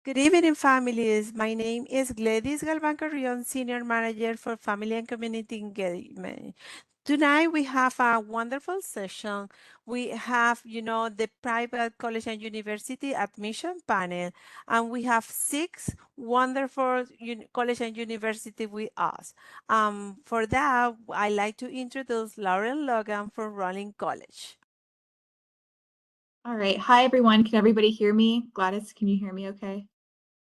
Good evening, families. My name is Gladys Galvan Carrion, Senior Manager for Family and Community Engagement. Tonight we have a wonderful session. We have, the private college and university admission panel, and we have six wonderful college and university with us. For that, I like to introduce Lauren Logan from Rollin College. All right. Hi, everyone. Can everybody hear me? Gladys, can you hear me okay?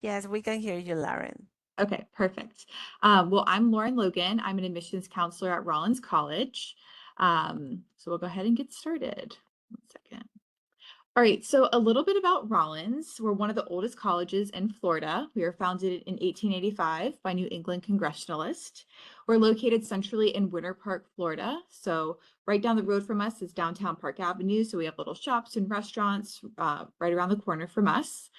Yes, we can hear you, Lauren. Okay, perfect. Well, I'm Lauren Logan. I'm an admissions counselor at Rollins College. So we'll go ahead and get started. 1 second. All right, so a little bit about Rollins. We're one of the oldest colleges in Florida. We were founded in 1885 by New England Congressionalists. We're located centrally in Winter Park, Florida. So right down the road from us is downtown Park Avenue. So we have little shops and restaurants right around the corner from us.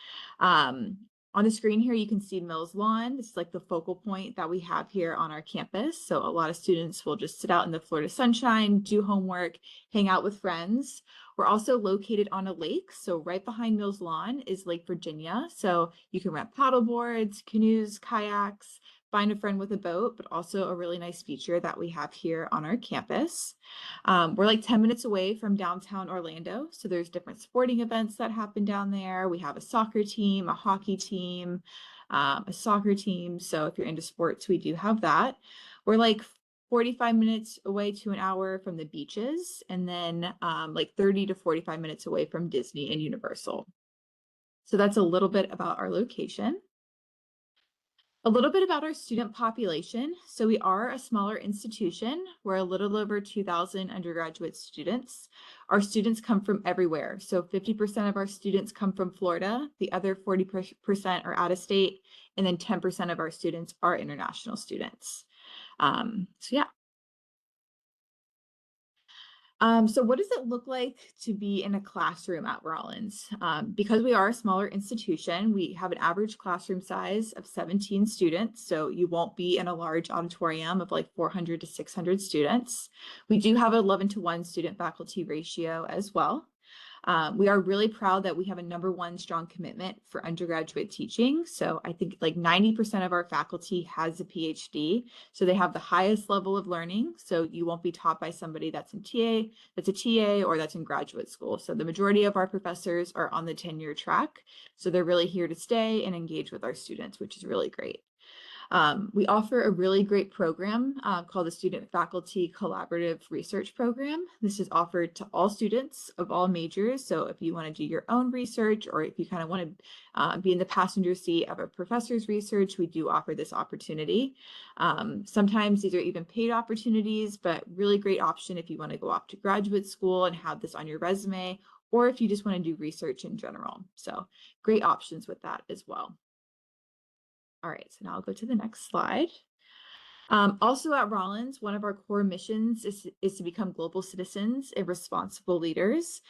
On the screen here, you can see Mills Lawn. This is like the focal point that we have here on our campus. So a lot of students will just sit out in the Florida sunshine, do homework, hang out with friends. We're also located on a lake. So right behind Mills Lawn is Lake Virginia. So you can rent paddle boards, canoes, kayaks, find a friend with a boat, but also a really nice feature that we have here on our campus. We're like 10 minutes away from downtown Orlando. So there's different sporting events that happen down there. We have a soccer team, a hockey team, a soccer team. So if you're into sports, we do have that. We're like 45 minutes away to an hour from the beaches, and then like 30 to 45 minutes away from Disney and Universal. So that's a little bit about our location. A little bit about our student population. So we are a smaller institution. We're a little over 2,000 undergraduate students. Our students come from everywhere. So 50% of our students come from Florida. The other 40% are out of state. And then 10% of our students are international students. So yeah. So what does it look like to be in a classroom at Rollins? Because we are a smaller institution, we have an average classroom size of 17 students. So you won't be in a large auditorium of like 400 to 600 students. We do have an 11-to-1 student faculty ratio as well. We are really proud that we have a #1 strong commitment for undergraduate teaching. So I think like 90% of our faculty has a PhD. So they have the highest level of learning. So you won't be taught by somebody that's a TA or that's in graduate school. So the majority of our professors are on the tenure track. So they're really here to stay and engage with our students, which is really great. We offer a really great program called the Student Faculty Collaborative Research Program. This is offered to all students of all majors. So if you want to do your own research, or if you kind of want to be in the passenger seat of a professor's research, we do offer this opportunity. Sometimes these are even paid opportunities, but really great option if you want to go off to graduate school and have this on your resume, or if you just want to do research in general. So great options with that as well. All right, so now I'll go to the next slide. Also at Rollins, one of our core missions is to become global citizens and responsible leaders.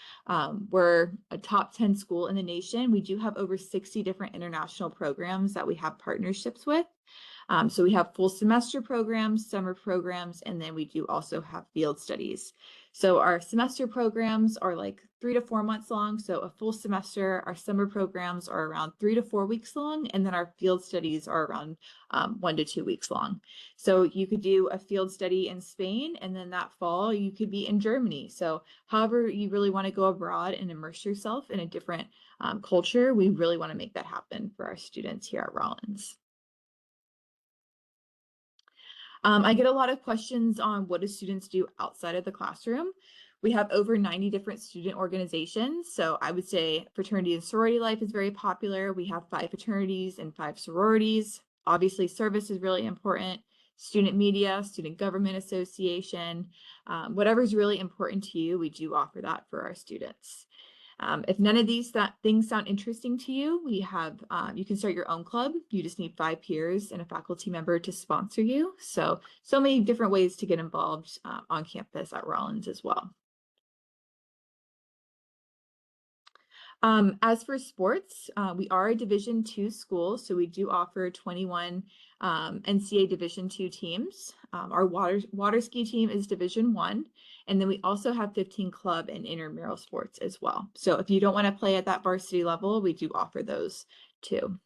We're a top 10 school in the nation. We do have over 60 different international programs that we have partnerships with. So we have full semester programs, summer programs, and then we do also have field studies. So our semester programs are like 3 to 4 months long. So a full semester, our summer programs are around 3 to 4 weeks long, and then our field studies are around 1 to 2 weeks long. So you could do a field study in Spain, and then that fall you could be in Germany. So however you really want to go abroad and immerse yourself in a different culture, we really want to make that happen for our students here at Rollins. I get a lot of questions on what do students do outside of the classroom. We have over 90 different student organizations. So I would say fraternity and sorority life is very popular. We have 5 fraternities and 5 sororities. Obviously, service is really important. Student media, student government association, whatever is really important to you, we do offer that for our students. If none of these things sound interesting to you, we have, you can start your own club. You just need 5 peers and a faculty member to sponsor you. So many different ways to get involved on campus at Rollins as well. As for sports, we are a Division II school, so we do offer 21 NCAA Division II teams. Our water ski team is Division I, and then we also have 15 club and intramural sports as well. So if you don't want to play at that varsity level, we do offer those too.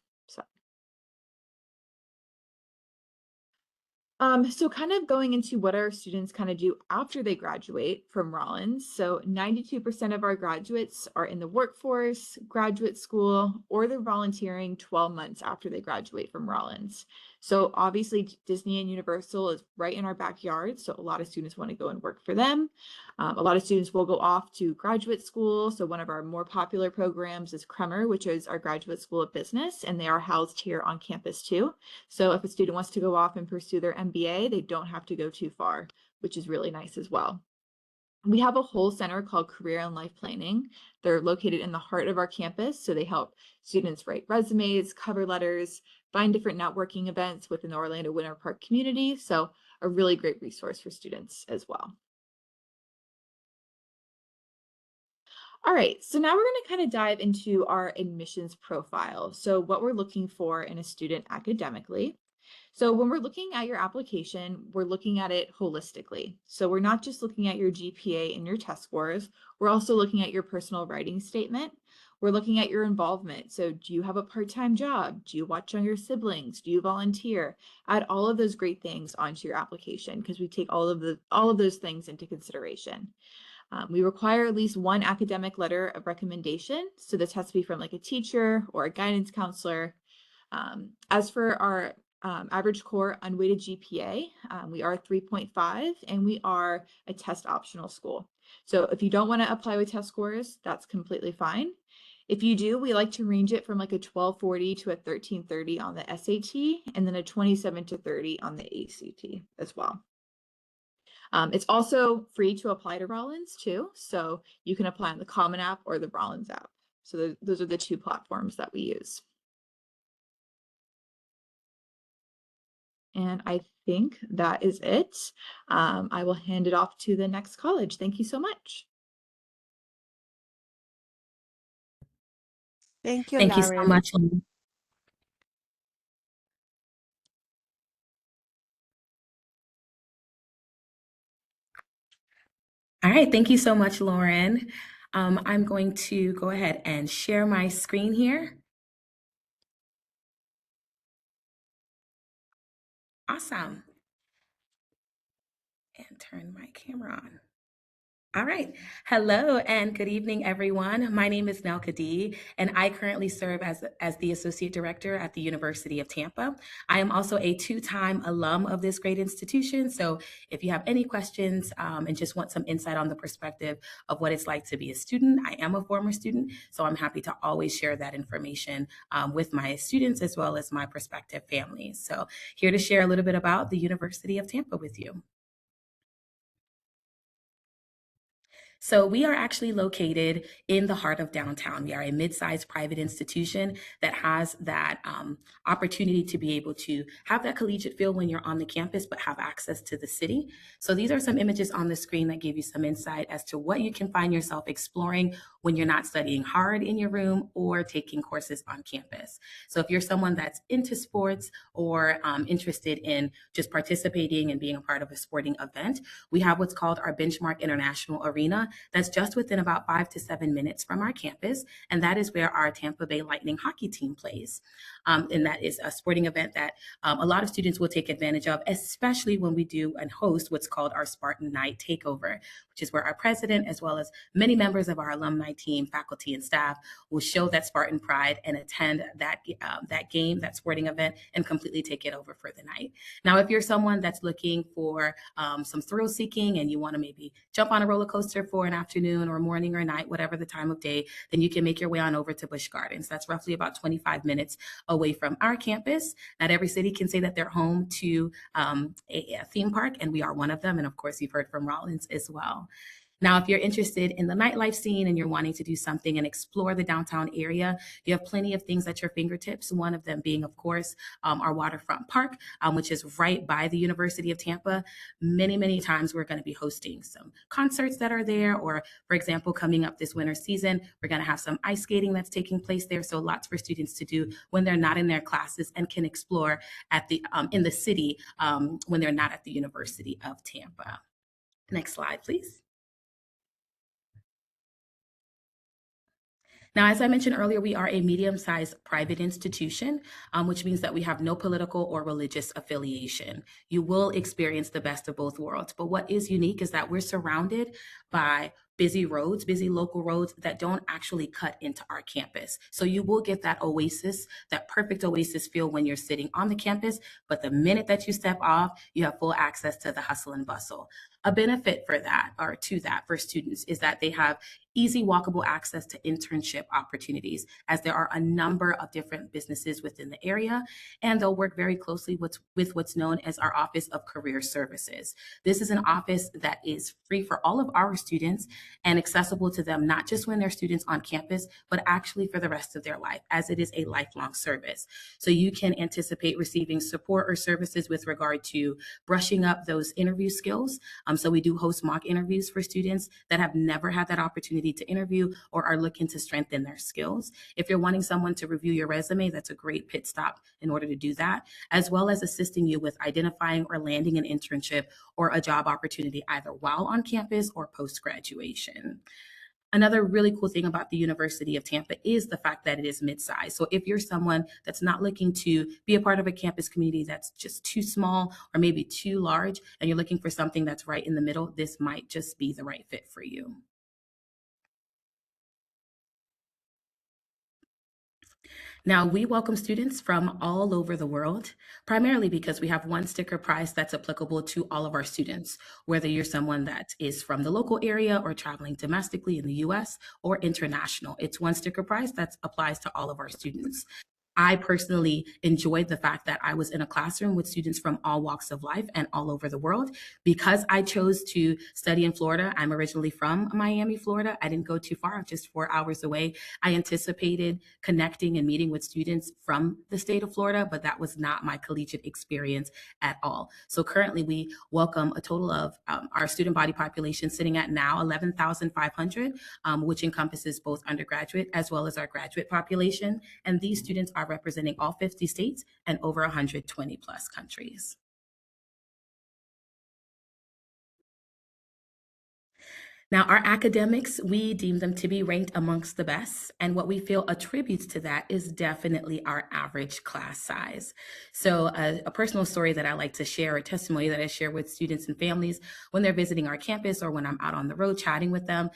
So kind of going into what our students kind of do after they graduate from Rollins. So 92% of our graduates are in the workforce, graduate school, or they're volunteering 12 months after they graduate from Rollins. So obviously Disney and Universal is right in our backyard. So a lot of students want to go and work for them. A lot of students will go off to graduate school. So one of our more popular programs is Kremer, which is our graduate school of business, and they are housed here on campus too. So if a student wants to go off and pursue their MBA, they don't have to go too far, which is really nice as well. We have a whole center called Career and Life Planning. They're located in the heart of our campus, so they help students write resumes, cover letters, find different networking events within the Orlando Winter Park community. So a really great resource for students as well. All right, so now we're going to kind of dive into our admissions profile. So what we're looking for in a student academically. So when we're looking at your application, we're looking at it holistically. So we're not just looking at your GPA and your test scores, we're also looking at your personal writing statement. We're looking at your involvement. So do you have a part-time job? Do you watch on your siblings? Do you volunteer? Add all of those great things onto your application because we take all of those things into consideration. We require at least one academic letter of recommendation. So this has to be from like a teacher or a guidance counselor. As for our average core unweighted GPA, we are 3.5 and we are a test optional school. So if you don't want to apply with test scores, that's completely fine. If you do, we like to range it from like a 1240 to a 1330 on the SAT and then a 27 to 30 on the ACT as well. It's also free to apply to Rollins too. So you can apply on the Common App or the Rollins app. So those are the two platforms that we use. And I think that is it. I will hand it off to the next college. Thank you so much. Thank you, Thank you so Lauren. much, Lauren. All right, thank you so much, Lauren. I'm going to go ahead and share my screen here. Awesome. And turn my camera on. All right. Hello and good evening, everyone. My name is Nel Kadee, and I currently serve as the Associate Director at the University of Tampa. I am also a two-time alum of this great institution. So if you have any questions and just want some insight on the perspective of what it's like to be a student, I am a former student, so I'm happy to always share that information with my students as well as my prospective families. So here to share a little bit about the University of Tampa with you. So we are actually located in the heart of downtown. We are a mid-sized private institution that has that opportunity to be able to have that collegiate feel when you're on the campus, but have access to the city. So these are some images on the screen that give you some insight as to what you can find yourself exploring when you're not studying hard in your room or taking courses on campus. So if you're someone that's into sports or interested in just participating and being a part of a sporting event, we have what's called our Benchmark International Arena. That's just within about 5 to 7 minutes from our campus. And that is where our Tampa Bay Lightning hockey team plays. And that is a sporting event that a lot of students will take advantage of, especially when we do and host what's called our Spartan Night Takeover, which is where our president, as well as many members of our alumni team, faculty, and staff will show that Spartan pride and attend that game, that sporting event, and completely take it over for the night. Now, if you're someone that's looking for some thrill seeking and you want to maybe jump on a roller coaster for an afternoon or morning or night, whatever the time of day, then you can make your way on over to Busch Gardens. That's roughly about 25 minutes away from our campus. Not every city can say that they're home to a theme park, and we are one of them. And of course, you've heard from Rollins as well. Now, if you're interested in the nightlife scene and you're wanting to do something and explore the downtown area, you have plenty of things at your fingertips. One of them being, of course, our waterfront park, which is right by the University of Tampa. Many times we're going to be hosting some concerts that are there, or for example, coming up this winter season, we're going to have some ice skating that's taking place there. So lots for students to do when they're not in their classes and can explore at the in the city when they're not at the University of Tampa. Next slide, please. Now, as I mentioned earlier, we are a medium-sized private institution, which means that we have no political or religious affiliation. You will experience the best of both worlds. But what is unique is that we're surrounded by busy roads, busy local roads that don't actually cut into our campus. So you will get that oasis, that perfect oasis feel when you're sitting on the campus. But the minute that you step off, you have full access to the hustle and bustle. A benefit for that, or to that, for students is that they have easy walkable access to internship opportunities, as there are a number of different businesses within the area, and they'll work very closely with what's known as our Office of Career Services. This is an office that is free for all of our students and accessible to them, not just when they're students on campus, but actually for the rest of their life, as it is a lifelong service. So you can anticipate receiving support or services with regard to brushing up those interview skills. So we do host mock interviews for students that have never had that opportunity to interview or are looking to strengthen their skills. If you're wanting someone to review your resume, that's a great pit stop in order to do that, as well as assisting you with identifying or landing an internship or a job opportunity either while on campus or post-graduation. Another really cool thing about the University of Tampa is the fact that it is mid-sized. So if you're someone that's not looking to be a part of a campus community that's just too small or maybe too large, and you're looking for something that's right in the middle, this might just be the right fit for you. Now, we welcome students from all over the world, primarily because we have one sticker prize that's applicable to all of our students, whether you're someone that is from the local area or traveling domestically in the US or international. It's one sticker prize that applies to all of our students. I personally enjoyed the fact that I was in a classroom with students from all walks of life and all over the world. Because I chose to study in Florida, I'm originally from Miami, Florida. I didn't go too far, just 4 hours away. I anticipated connecting and meeting with students from the state of Florida, but that was not my collegiate experience at all. So currently we welcome a total of our student body population sitting at now 11,500, which encompasses both undergraduate as well as our graduate population. And these students are representing all 50 states and over 120 plus countries. Now, our academics, we deem them to be ranked amongst the best. And what we feel attributes to that is definitely our average class size. So a personal story that I like to share, a testimony that I share with students and families when they're visiting our campus or when I'm out on the road chatting with them.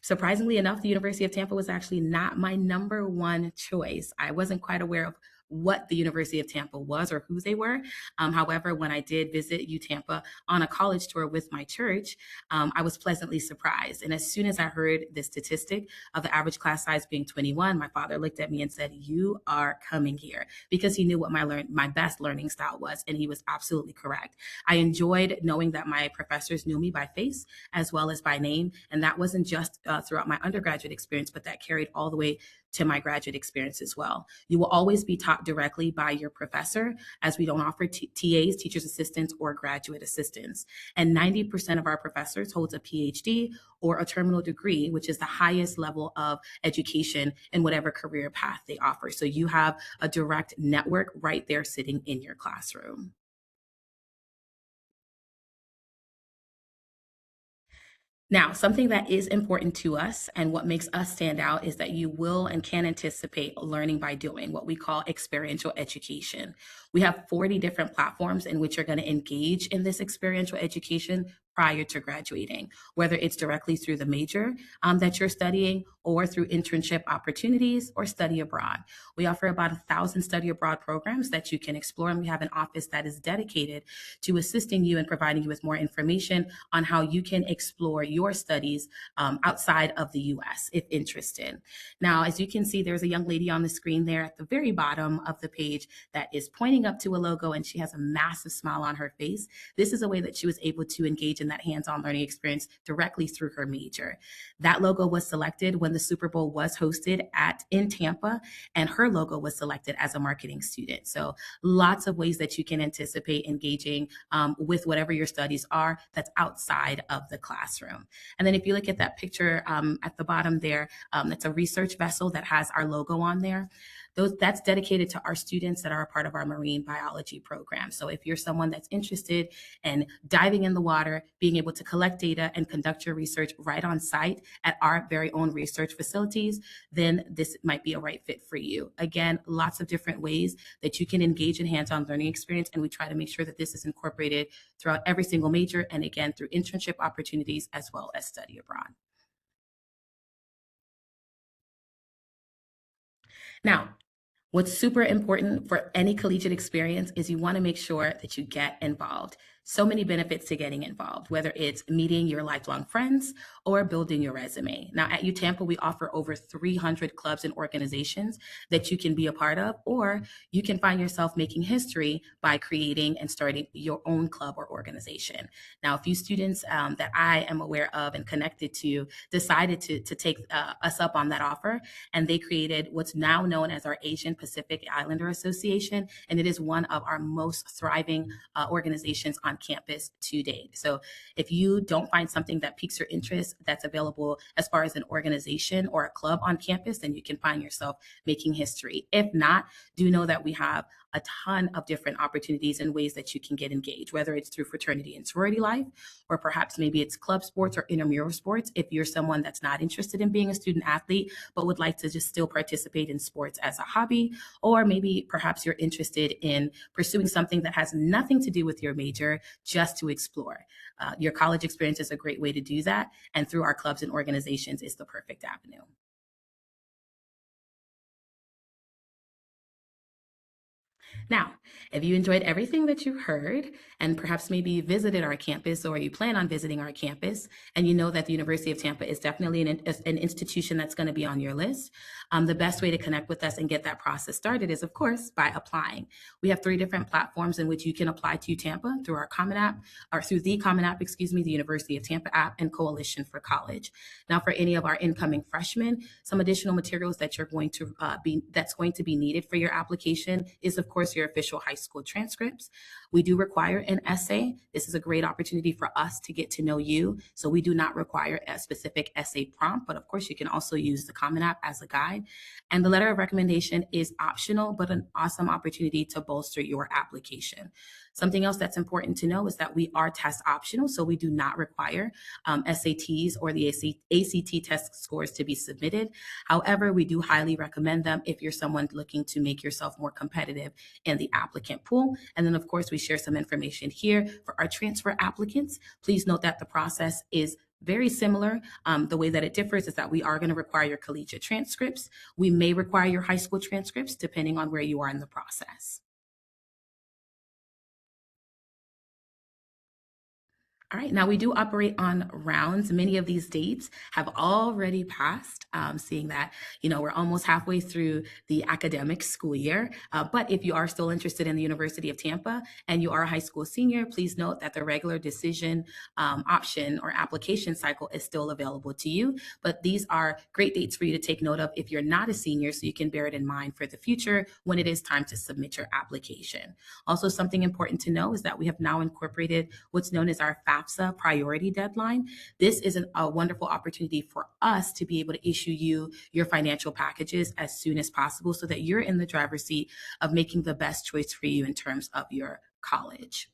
Surprisingly enough, the University of Tampa was actually not my number one choice. I wasn't quite aware of what the University of Tampa was or who they were. However, when I did visit UTampa on a college tour with my church, I was pleasantly surprised. And as soon as I heard the statistic of the average class size being 21, my father looked at me and said, "You are coming here," because he knew what my best learning style was. And he was absolutely correct. I enjoyed knowing that my professors knew me by face as well as by name. And that wasn't just throughout my undergraduate experience, but that carried all the way to my graduate experience as well. You will always be taught directly by your professor, as we don't offer TAs, teachers assistants, or graduate assistants. And 90% of our professors holds a PhD or a terminal degree, which is the highest level of education in whatever career path they offer. So you have a direct network right there sitting in your classroom. Now, something that is important to us and what makes us stand out is that you will and can anticipate learning by doing, what we call experiential education. We have 40 different platforms in which you're going to engage in this experiential education prior to graduating, whether it's directly through the major that you're studying or through internship opportunities or study abroad. We offer about 1,000 study abroad programs that you can explore, and we have an office that is dedicated to assisting you and providing you with more information on how you can explore your studies outside of the US if interested. Now, as you can see, there's a young lady on the screen there at the very bottom of the page that is pointing up to a logo, and she has a massive smile on her face. This is a way that she was able to engage in that hands-on learning experience directly through her major. That logo was selected when the Super Bowl was hosted in Tampa, and her logo was selected as a marketing student. So lots of ways that you can anticipate engaging with whatever your studies are that's outside of the classroom. And then if you look at that picture at the bottom there, that's a research vessel that has our logo on there. That's dedicated to our students that are a part of our marine biology program. So if you're someone that's interested in diving in the water, being able to collect data and conduct your research right on site at our very own research facilities, then this might be a right fit for you. Again, lots of different ways that you can engage in hands-on learning experience, and we try to make sure that this is incorporated throughout every single major, and again, through internship opportunities as well as study abroad. Now, what's super important for any collegiate experience is you want to make sure that you get involved. So many benefits to getting involved, whether it's meeting your lifelong friends or building your resume. Now, at UTampa, we offer over 300 clubs and organizations that you can be a part of, or you can find yourself making history by creating and starting your own club or organization. Now, a few students that I am aware of and connected to decided to take us up on that offer, and they created what's now known as our Asian Pacific Islander Association, and it is one of our most thriving organizations on campus to date. So if you don't find something that piques your interest that's available as far as an organization or a club on campus, then you can find yourself making history. If not, do know that we have a ton of different opportunities and ways that you can get engaged, whether it's through fraternity and sorority life, or perhaps maybe it's club sports or intramural sports. If you're someone that's not interested in being a student athlete, but would like to just still participate in sports as a hobby, or maybe perhaps you're interested in pursuing something that has nothing to do with your major, just to explore. Your college experience is a great way to do that, and through our clubs and organizations is the perfect avenue. Now, if you enjoyed everything that you heard, and perhaps maybe you visited our campus or you plan on visiting our campus, and you know that the University of Tampa is definitely an institution that's going to be on your list, the best way to connect with us and get that process started is, of course, by applying. We have 3 different platforms in which you can apply to Tampa through our Common App, or through the Common App, the University of Tampa app, and Coalition for College. Now, for any of our incoming freshmen, some additional materials that you're going to that's going to be needed for your application is, of course, your official high school transcripts. We do require an essay. This is a great opportunity for us to get to know you. So we do not require a specific essay prompt, but of course you can also use the Common App as a guide. And the letter of recommendation is optional, but an awesome opportunity to bolster your application. Something else that's important to know is that we are test optional, so we do not require SATs or the ACT test scores to be submitted. However, we do highly recommend them if you're someone looking to make yourself more competitive in the applicant pool. And then, of course, we share some information here for our transfer applicants. Please note that the process is very similar. The way that it differs is that we are going to require your collegiate transcripts. We may require your high school transcripts depending on where you are in the process. All right, now we do operate on rounds. Many of these dates have already passed, seeing that, we're almost halfway through the academic school year. But if you are still interested in the University of Tampa and you are a high school senior, please note that the regular decision option or application cycle is still available to you. But these are great dates for you to take note of if you're not a senior, so you can bear it in mind for the future when it is time to submit your application. Also, something important to know is that we have now incorporated what's known as our FAFSA priority deadline. This is a wonderful opportunity for us to be able to issue you your financial packages as soon as possible so that you're in the driver's seat of making the best choice for you in terms of your college.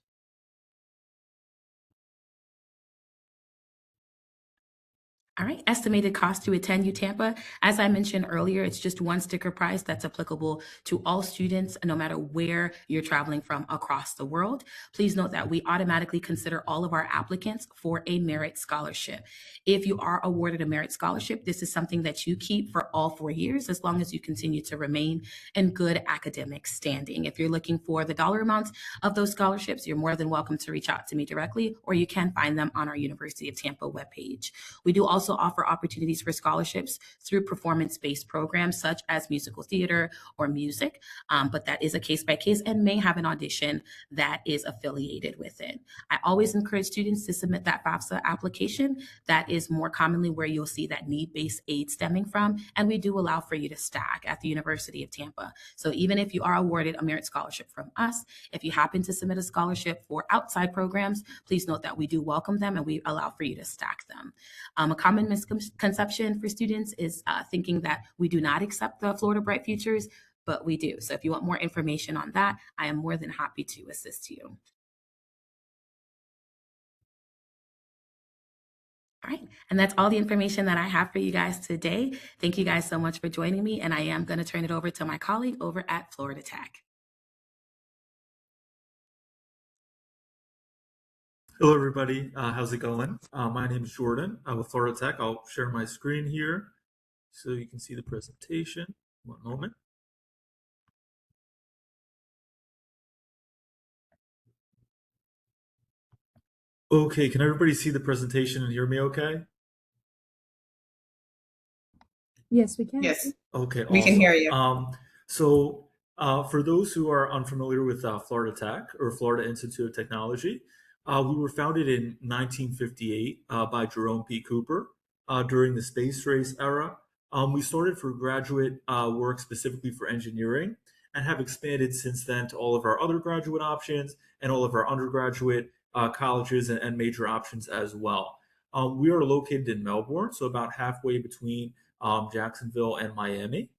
All right, estimated cost to attend UTampa. As I mentioned earlier, it's just one sticker price that's applicable to all students, no matter where you're traveling from across the world. Please note that we automatically consider all of our applicants for a merit scholarship. If you are awarded a merit scholarship, this is something that you keep for all 4 years, as long as you continue to remain in good academic standing. If you're looking for the dollar amounts of those scholarships, you're more than welcome to reach out to me directly, or you can find them on our University of Tampa webpage. We do also offer opportunities for scholarships through performance-based programs such as musical theater or music, but that is a case-by-case and may have an audition that is affiliated with it. I always encourage students to submit that FAFSA application. That is more commonly where you'll see that need-based aid stemming from, and we do allow for you to stack at the University of Tampa. So even if you are awarded a merit scholarship from us, if you happen to submit a scholarship for outside programs, please note that we do welcome them and we allow for you to stack them. A common misconception for students is thinking that we do not accept the Florida Bright Futures, but we do. So if you want more information on that, I am more than happy to assist you. All right. And that's all the information that I have for you guys today. Thank you guys so much for joining me. And I am going to turn it over to my colleague over at Florida Tech. Hello, everybody. How's it going? My name is Jordan with Florida Tech. I'll share my screen here so you can see the presentation. One moment. Okay, can everybody see the presentation and hear me okay? Yes, we can. Yes, Okay, we can awesome. hear you. For those who are unfamiliar with Florida Tech or Florida Institute of Technology, we were founded in 1958 by Jerome P. Cooper during the space race era. We started for graduate work specifically for engineering and have expanded since then to all of our other graduate options and all of our undergraduate colleges and major options as well. We are located in Melbourne, so about halfway between Jacksonville and Miami.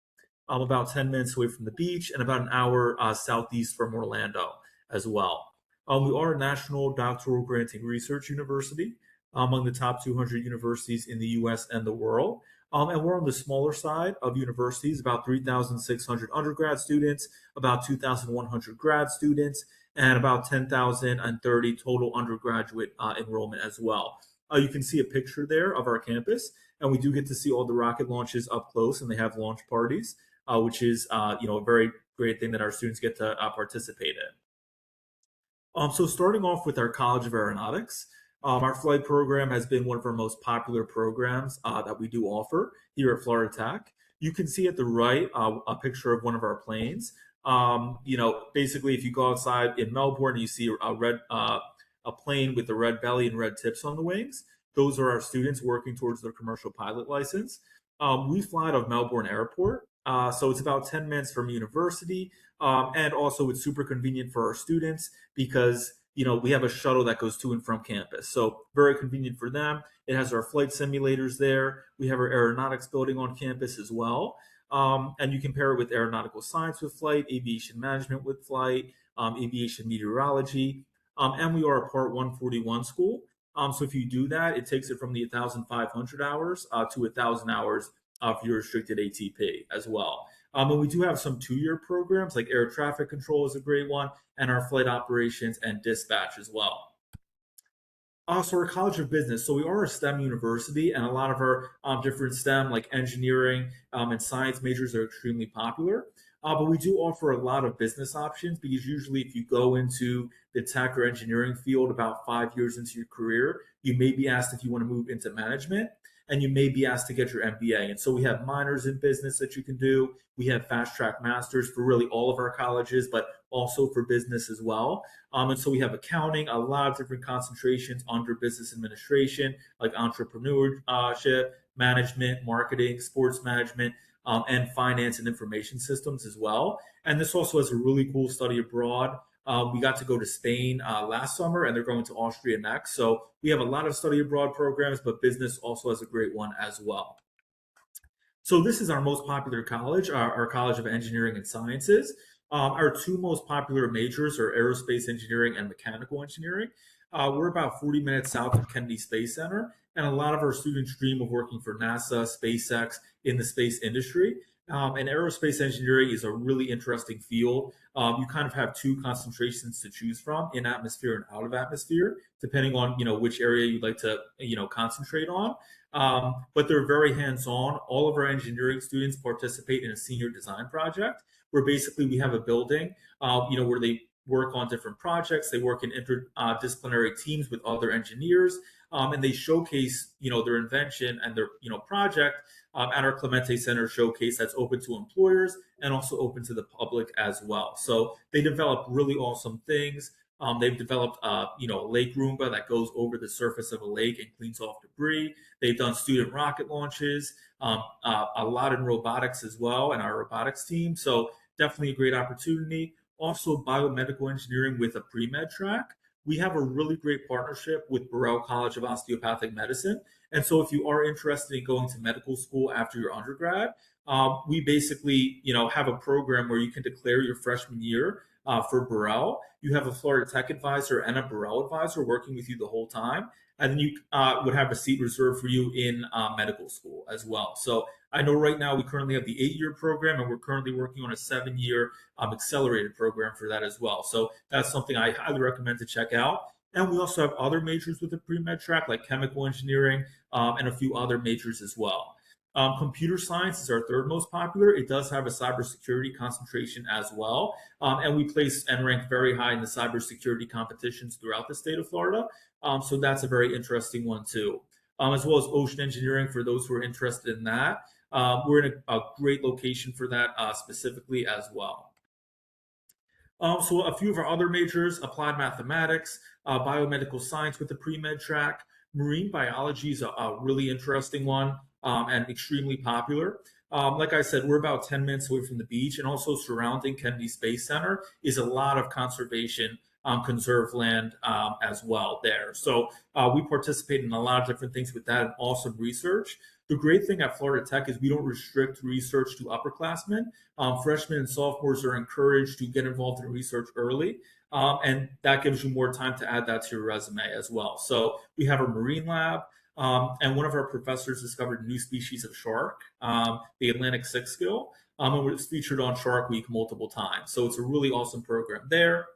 About 10 minutes away from the beach and about an hour southeast from Orlando as well. We are a national doctoral granting research university among the top 200 universities in the US and the world. And we're on the smaller side of universities, about 3,600 undergrad students, about 2,100 grad students, and about 10,030 total undergraduate enrollment as well. You can see a picture there of our campus, and we do get to see all the rocket launches up close, and they have launch parties, which is a very great thing that our students get to participate in. So starting off with our College of Aeronautics, our flight program has been one of our most popular programs that we do offer here at Florida Tech. You can see at the right a picture of one of our planes. Basically, if you go outside in Melbourne, you see a plane with a red belly and red tips on the wings. Those are our students working towards their commercial pilot license. We fly out of Melbourne Airport, so it's about 10 minutes from university, and also it's super convenient for our students because we have a shuttle that goes to and from campus, so very convenient for them. It has our flight simulators there. We have our aeronautics building on campus as well, and you can pair it with aeronautical science with flight, aviation management with flight, aviation meteorology, and we are a Part 141 school. So if you do that, it takes it from the 1,500 hours to 1,000 hours for your restricted ATP as well. And we do have some 2-year programs, like air traffic control is a great one, and our flight operations and dispatch as well. So our College of Business. So we are a STEM university, and a lot of our different STEM, like engineering and science majors, are extremely popular. But we do offer a lot of business options because usually, if you go into the tech or engineering field about 5 years into your career, you may be asked if you want to move into management, and you may be asked to get your MBA. And so we have minors in business that you can do. We have fast track masters for really all of our colleges, but also for business as well. And so we have accounting, a lot of different concentrations under business administration, like entrepreneurship, management, marketing, sports management, and finance and information systems as well. And this also has a really cool study abroad. We got to go to Spain last summer, and they're going to Austria next. So we have a lot of study abroad programs, but business also has a great one as well. So this is our most popular college, our College of Engineering and Sciences. Our 2 most popular majors are aerospace engineering and mechanical engineering. We're about 40 minutes south of Kennedy Space Center, and a lot of our students dream of working for NASA, SpaceX, in the space industry. And aerospace engineering is a really interesting field. You kind of have 2 concentrations to choose from, in atmosphere and out of atmosphere, depending on which area you'd like to concentrate on. But they're very hands-on. All of our engineering students participate in a senior design project, where basically we have a building, where they work on different projects. They work in interdisciplinary teams with other engineers, and they showcase, their invention and their, project at our Clemente Center showcase that's open to employers and also open to the public as well. So they develop really awesome things. They've developed, a lake Roomba that goes over the surface of a lake and cleans off debris. They've done student rocket launches, a lot in robotics as well, and our robotics team. So definitely a great opportunity. Also, biomedical engineering with a pre-med track. We have a really great partnership with Burrell College of Osteopathic Medicine, And so if you are interested in going to medical school after your undergrad, we basically, have a program where you can declare your freshman year for Burrell. You have a Florida Tech advisor and a Burrell advisor working with you the whole time. And then you would have a seat reserved for you in medical school as well. So I know right now we currently have the 8-year program, and we're currently working on a 7-year accelerated program for that as well. So that's something I highly recommend to check out. And we also have other majors with the pre-med track, like chemical engineering and a few other majors as well. Computer science is our third most popular. It does have a cybersecurity concentration as well. And we place and rank very high in the cybersecurity competitions throughout the state of Florida. So that's a very interesting one too. As well as ocean engineering for those who are interested in that. We're in a great location for that specifically as well. So a few of our other majors: applied mathematics, biomedical science with the pre-med track. Marine biology is a really interesting one and extremely popular. Like I said, we're about 10 minutes away from the beach, and also surrounding Kennedy Space Center is a lot of conservation conserved land as well there. So we participate in a lot of different things with that and awesome research. The great thing at Florida Tech is we don't restrict research to upperclassmen. Freshmen and sophomores are encouraged to get involved in research early, and that gives you more time to add that to your resume as well. So we have a marine lab, and one of our professors discovered a new species of shark, the Atlantic sixgill, and was featured on Shark Week multiple times. So it's a really awesome program there.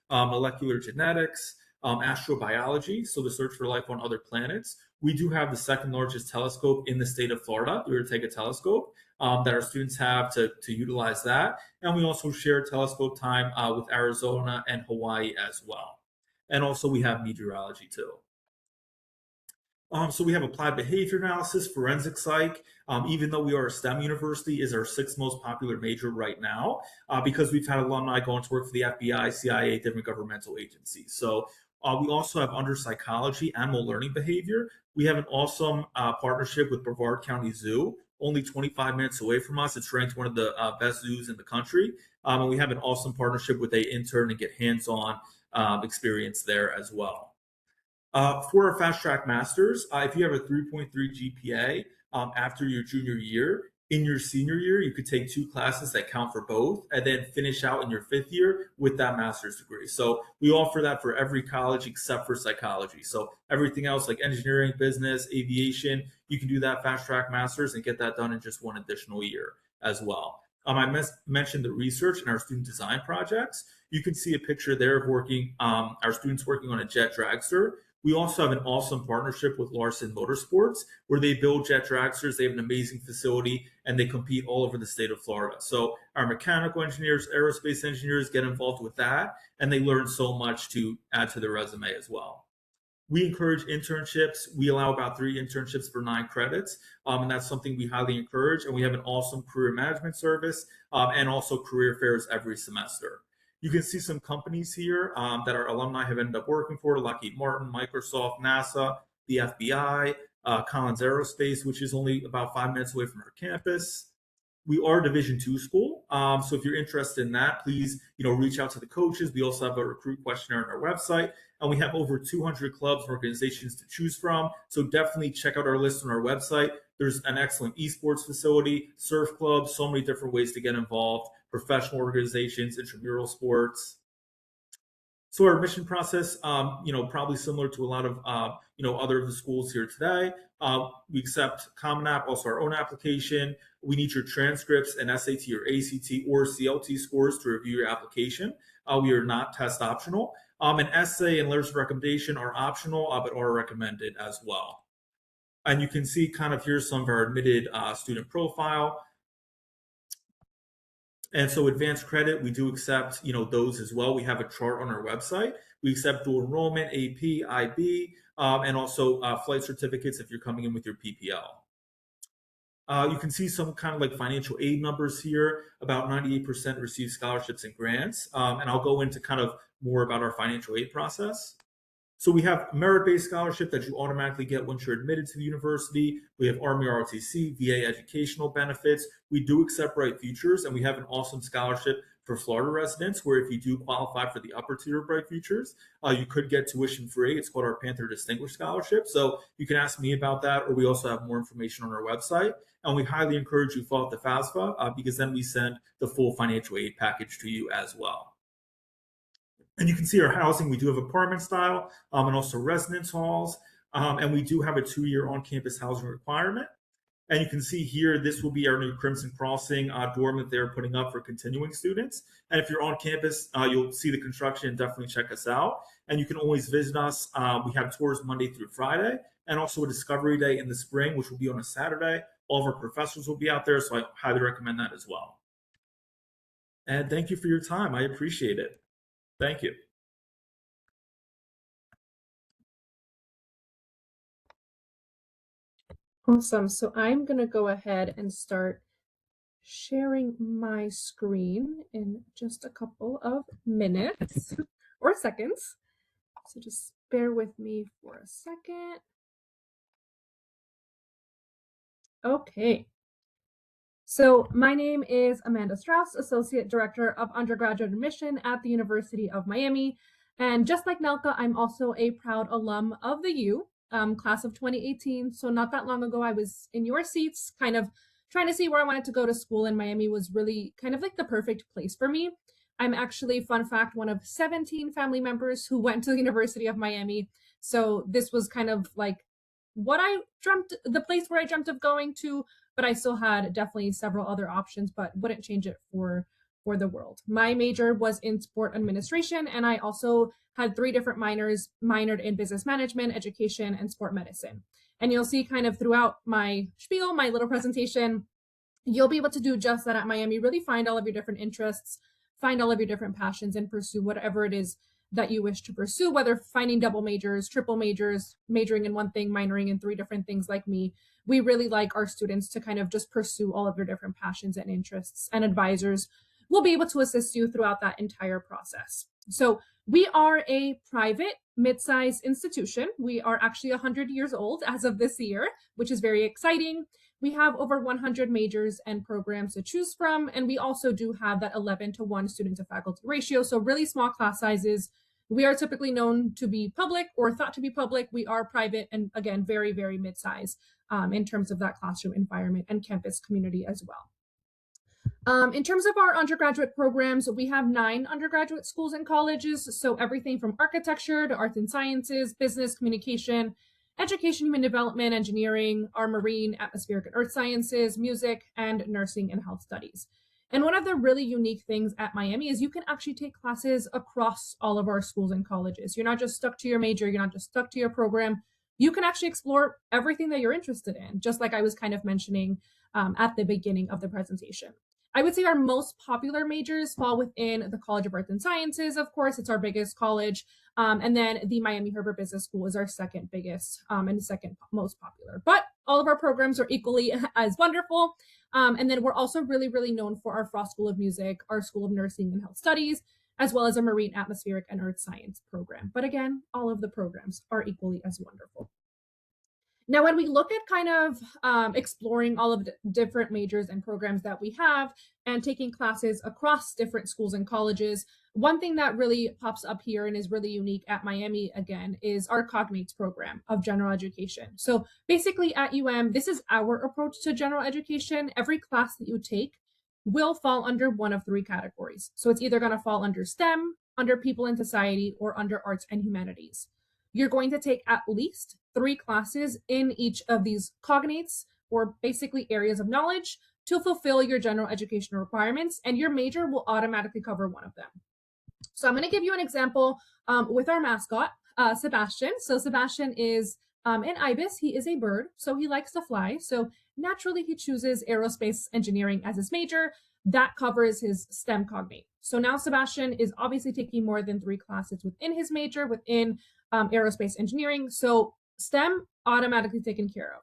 Molecular genetics, astrobiology, so the search for life on other planets. We do have the second largest telescope in the state of Florida, the Ortega telescope, that our students have to utilize that. And we also share telescope time with Arizona and Hawaii as well. And also we have meteorology too. So we have applied behavior analysis, forensic psych, even though we are a STEM university, is our 6th most popular major right now because we've had alumni going to work for the FBI, CIA, different governmental agencies. So we also have under psychology, animal learning behavior. We have an awesome partnership with Brevard County Zoo, only 25 minutes away from us. It's ranked one of the best zoos in the country. And we have an awesome partnership with an intern and get hands-on experience there as well. For our fast track masters, if you have a 3.3 GPA after your junior year, in your senior year, you could take 2 classes that count for both and then finish out in your 5th year with that master's degree. So we offer that for every college except for psychology. So everything else like engineering, business, aviation, you can do that fast track masters and get that done in just 1 additional year as well. I mentioned the research and our student design projects. You can see a picture there of our students working on a jet dragster. We also have an awesome partnership with Larson Motorsports where they build jet dragsters. They have an amazing facility and they compete all over the state of Florida. So our mechanical engineers, aerospace engineers get involved with that, and they learn so much to add to their resume as well. We encourage internships. We allow about 3 internships for 9 credits, and that's something we highly encourage. And we have an awesome career management service and also career fairs every semester. You can see some companies here that our alumni have ended up working for: Lockheed Martin, Microsoft, NASA, the FBI, Collins Aerospace, which is only about 5 minutes away from our campus. We are a Division II school, so if you're interested in that, please reach out to the coaches. We also have a recruit questionnaire on our website, and we have over 200 clubs and organizations to choose from. So definitely check out our list on our website. There's an excellent esports facility, surf club, so many different ways to get involved, professional organizations, intramural sports. So our admission process, probably similar to a lot of, other of the schools here today. We accept Common App, also our own application. We need your transcripts and SAT or ACT or CLT scores to review your application. We are not test optional. An essay and letters of recommendation are optional, but are recommended as well. And you can see kind of here's some of our admitted student profile. And so advanced credit, we do accept, those as well. We have a chart on our website. We accept dual enrollment, AP, IB, and also flight certificates if you're coming in with your PPL. You can see some kind of like financial aid numbers here. About 98% receive scholarships and grants. And I'll go into kind of more about our financial aid process. So we have merit-based scholarship that you automatically get once you're admitted to the university. We have Army ROTC, VA educational benefits. We do accept Bright Futures, and we have an awesome scholarship for Florida residents, where if you do qualify for the upper tier of Bright Futures, you could get tuition free. It's called our Panther Distinguished Scholarship. So you can ask me about that, or we also have more information on our website. And we highly encourage you to fill out the FAFSA because then we send the full financial aid package to you as well. And you can see our housing. We do have apartment style and also residence halls. And we do have a 2-year on-campus housing requirement. And you can see here, this will be our new Crimson Crossing dorm that they're putting up for continuing students. And if you're on campus, you'll see the construction and definitely check us out. And you can always visit us. We have tours Monday through Friday, and also a Discovery Day in the spring, which will be on a Saturday. All of our professors will be out there, so I highly recommend that as well. And thank you for your time. I appreciate it. Thank you. Awesome. So I'm going to go ahead and start sharing my screen in just a couple of minutes or seconds. So just bear with me for a second. Okay. So my name is Amanda Strauss, Associate Director of Undergraduate Admission at the University of Miami. And just like Nelka, I'm also a proud alum of the U, class of 2018. So not that long ago, I was in your seats, kind of trying to see where I wanted to go to school, and Miami was really kind of like the perfect place for me. I'm actually, fun fact, one of 17 family members who went to the University of Miami. So this was kind of like what I dreamt, the place where I dreamt of going to, but I still had definitely several other options, but wouldn't change it for the world. My major was in sport administration, and I also had 3 different minors, minored in business management, education, and sport medicine. And you'll see kind of throughout my spiel, my little presentation, you'll be able to do just that at Miami. Really find all of your different interests, find all of your different passions, and pursue whatever it is that you wish to pursue, whether finding double majors, triple majors, majoring in one thing, minoring in 3 different things like me. We really like our students to kind of just pursue all of their different passions and interests, and advisors will be able to assist you throughout that entire process. So we are a private mid-sized institution. We are actually 100 years old as of this year, which is very exciting. We have over 100 majors and programs to choose from, and we also do have that 11-to-1 student to faculty ratio, so really small class sizes. We are typically known to be public or thought to be public. We are private and, again, very, very mid-size in terms of that classroom environment and campus community as well. In terms of our undergraduate programs, we have 9 undergraduate schools and colleges, so everything from architecture to arts and sciences, business, communication, education, human development, engineering, our marine, atmospheric and earth sciences, music, and nursing and health studies. And one of the really unique things at Miami is you can actually take classes across all of our schools and colleges. You're not just stuck to your major, you're not just stuck to your program. You can actually explore everything that you're interested in, just like I was kind of mentioning at the beginning of the presentation. I would say our most popular majors fall within the College of Arts and Sciences. Of course, it's our biggest college. And then the Miami Herbert Business School is our second biggest and second most popular. But all of our programs are equally as wonderful. And then we're also really, really known for our Frost School of Music, our School of Nursing and Health Studies, as well as a Marine, Atmospheric, and Earth Science program. But again, all of the programs are equally as wonderful. Now, when we look at kind of exploring all of the different majors and programs that we have and taking classes across different schools and colleges, one thing that really pops up here and is really unique at Miami, again, is our Cognates program of general education. So basically at this is our approach to general education. Every class that you take will fall under one of 3 categories. So it's either going to fall under STEM, under People and Society, or under Arts and Humanities. You're going to take at least 3 classes in each of these cognates, or basically areas of knowledge, to fulfill your general educational requirements, and your major will automatically cover one of them. So I'm going to give you an example with our mascot, Sebastian. So Sebastian is an ibis. He is a bird, so he likes to fly. So naturally, he chooses aerospace engineering as his major. That covers his STEM cognate. So now Sebastian is obviously taking more than 3 classes within his major, within aerospace engineering. So STEM automatically taken care of.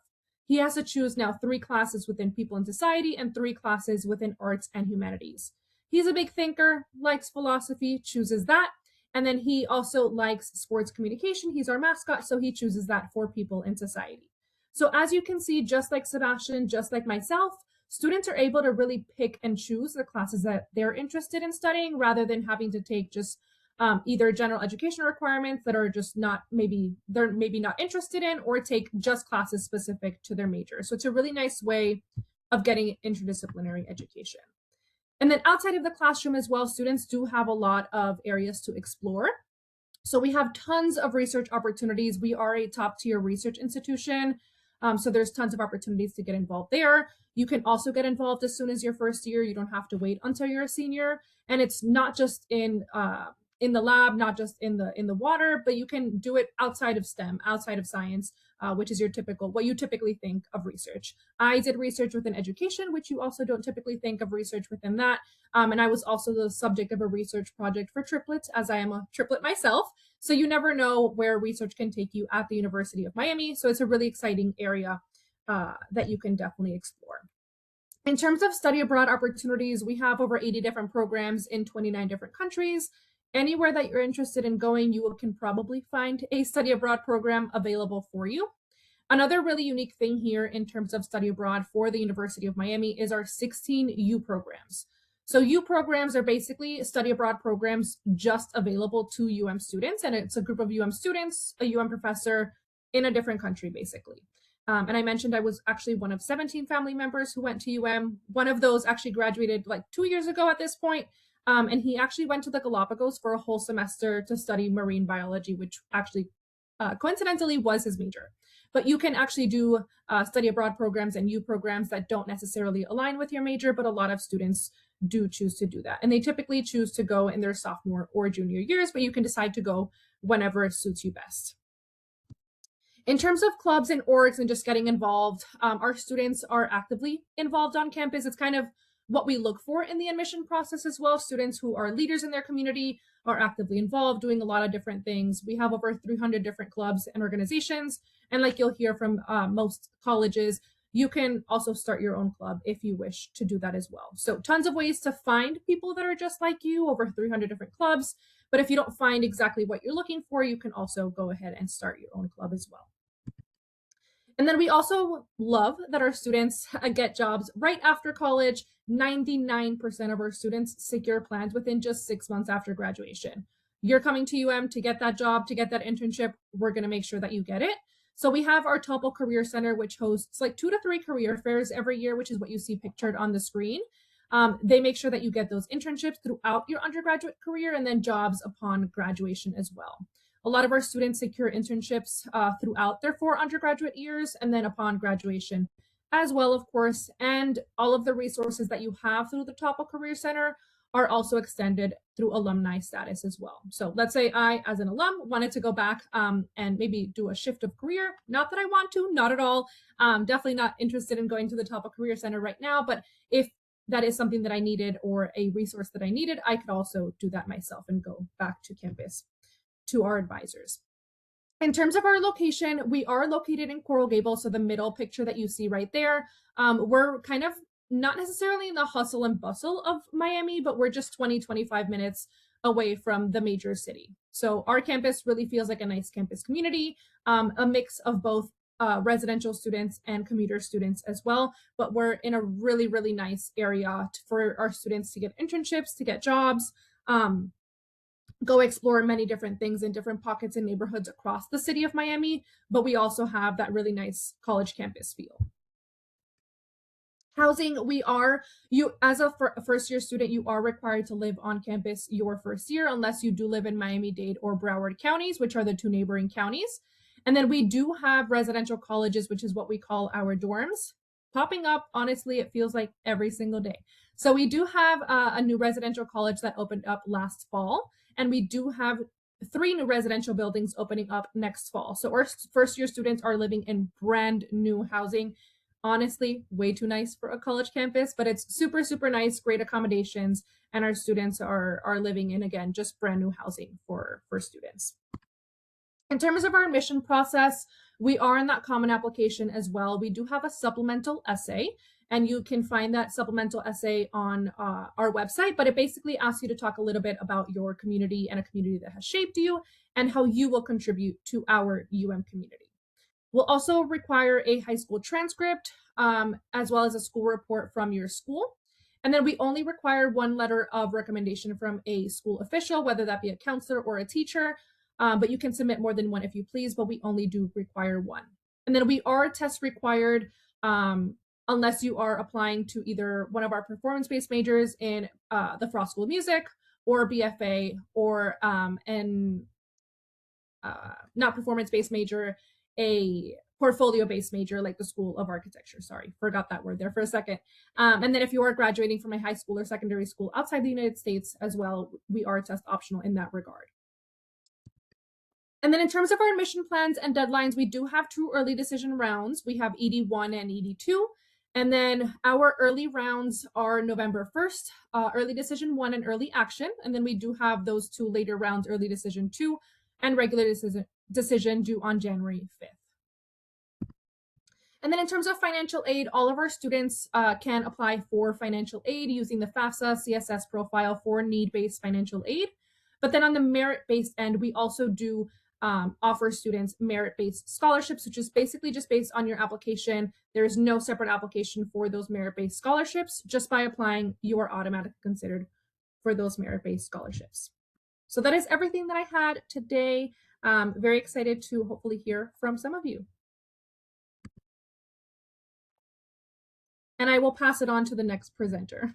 He has to choose now 3 classes within People and Society and 3 classes within Arts and Humanities. He's a big thinker, likes philosophy, chooses that. And then he also likes sports communication. He's our mascot, so he chooses that for People and Society. So as you can see, just like Sebastian, just like myself, students are able to really pick and choose the classes that they're interested in studying rather than having to take just either general education requirements that are just not they're maybe not interested in, or take just classes specific to their major. So it's a really nice way of getting interdisciplinary education. And then outside of the classroom as well, students do have a lot of areas to explore. So we have tons of research opportunities. We are a top tier research institution. So there's tons of opportunities to get involved there. You can also get involved as soon as your first year. You don't have to wait until you're a senior. And it's not just in the lab, not just in the water, but you can do it outside of STEM, outside of science, which is what you typically think of research. I did research within education, which you also don't typically think of research within that. And I was also the subject of a research project for triplets, as I am a triplet myself. So you never know where research can take you at the University of Miami. So it's a really exciting area that you can definitely explore. In terms of study abroad opportunities, we have over 80 different programs in 29 different countries. Anywhere that you're interested in going, you can probably find a study abroad program available for you. Another really unique thing here in terms of study abroad for the University of Miami is our 16 U programs. So U programs are basically study abroad programs just available to UM students, and it's a group of UM students, a UM professor in a different country, basically. And I mentioned I was actually one of 17 family members who went to UM. One of those actually graduated like 2 years ago at this point. And he actually went to the Galapagos for a whole semester to study marine biology, which actually coincidentally was his major. But you can actually do study abroad programs and U programs that don't necessarily align with your major, but a lot of students do choose to do that. And they typically choose to go in their sophomore or junior years, but you can decide to go whenever it suits you best. In terms of clubs and orgs and just getting involved, our students are actively involved on campus. It's kind of what we look for in the admission process as well. Students who are leaders in their community are actively involved, doing a lot of different things. We have over 300 different clubs and organizations. And like you'll hear from most colleges, you can also start your own club if you wish to do that as well. So tons of ways to find people that are just like you, over 300 different clubs. But if you don't find exactly what you're looking for, you can also go ahead and start your own club as well. And then we also love that our students get jobs right after college. 99% of our students secure plans within just 6 months after graduation. You're coming to UM to get that job, to get that internship. We're going to make sure that you get it. So we have our Topol Career Center, which hosts like 2 to 3 career fairs every year, which is what you see pictured on the screen. They make sure that you get those internships throughout your undergraduate career and then jobs upon graduation as well. A lot of our students secure internships throughout their 4 undergraduate years and then upon graduation as well, of course. And all of the resources that you have through the Topol Career Center are also extended through alumni status as well. So let's say I, as an alum, wanted to go back and maybe do a shift of career. Not that I want to, not at all. Definitely not interested in going to the Topol Career Center right now, but if that is something that I needed or a resource that I needed, I could also do that myself and go back to campus to our advisors. In terms of our location, we are located in Coral Gables, so the middle picture that you see right there. We're kind of not necessarily in the hustle and bustle of Miami, but we're just 20-25 minutes away from the major city. So our campus really feels like a nice campus community, a mix of both residential students and commuter students as well. But we're in a really, really nice area for our students to get internships, to get jobs, go explore many different things in different pockets and neighborhoods across the city of Miami. But we also have that really nice college campus feel. Housing, as a first year student, you are required to live on campus your first year unless you do live in Miami-Dade or Broward counties, which are the 2 neighboring counties. And then we do have residential colleges, which is what we call our dorms, popping up. Honestly, it feels like every single day. So we do have a new residential college that opened up last fall, and we do have 3 new residential buildings opening up next fall. So our first year students are living in brand new housing. Honestly, way too nice for a college campus, but it's super, super nice, great accommodations, and our students are living in, again, just brand new housing for students. In terms of our admission process, we are in that common application as well. We do have a supplemental essay, and you can find that supplemental essay on our website, but it basically asks you to talk a little bit about your community and a community that has shaped you and how you will contribute to our UM community. We'll also require a high school transcript, as well as a school report from your school. And then we only require one letter of recommendation from a school official, whether that be a counselor or a teacher. But you can submit more than one if you please, but we only do require one. And then we are test required unless you are applying to either one of our performance-based majors in the Frost School of Music or BFA, or not performance-based major, a portfolio-based major like the School of Architecture. Sorry, forgot that word there for a second. And then if you are graduating from a high school or secondary school outside the United States as well, we are test optional in that regard. And then in terms of our admission plans and deadlines, we do have 2 early decision rounds. We have ED1 and ED2. And then our early rounds are November 1st, early decision 1 and early action. And then we do have those 2 later rounds, early decision 2 and regular decision due on January 5th. And then in terms of financial aid, all of our students can apply for financial aid using the FAFSA CSS profile for need-based financial aid. But then on the merit-based end, we also do offer students merit-based scholarships, which is basically just based on your application. There is no separate application for those merit-based scholarships. Just by applying, you are automatically considered for those merit-based scholarships. So that is everything that I had today. Very excited to hopefully hear from some of you. And I will pass it on to the next presenter.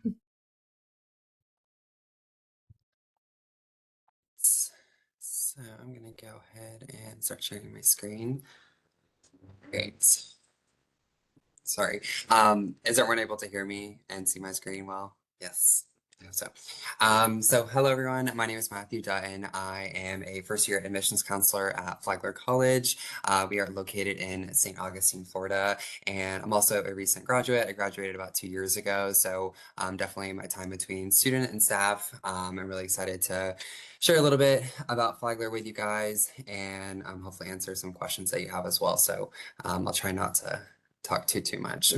So I'm gonna go ahead and start sharing my screen. Great. Sorry. Is everyone able to hear me and see my screen well? Yes. I hope so. So hello everyone, my name is Matthew Dutton. I am a first year admissions counselor at Flagler College. We are located in St. Augustine, Florida, and I'm also a recent graduate. I graduated about 2 years ago, so definitely my time between student and staff. I'm really excited to share a little bit about Flagler with you guys and hopefully answer some questions that you have as well. So I'll try not to talk too much.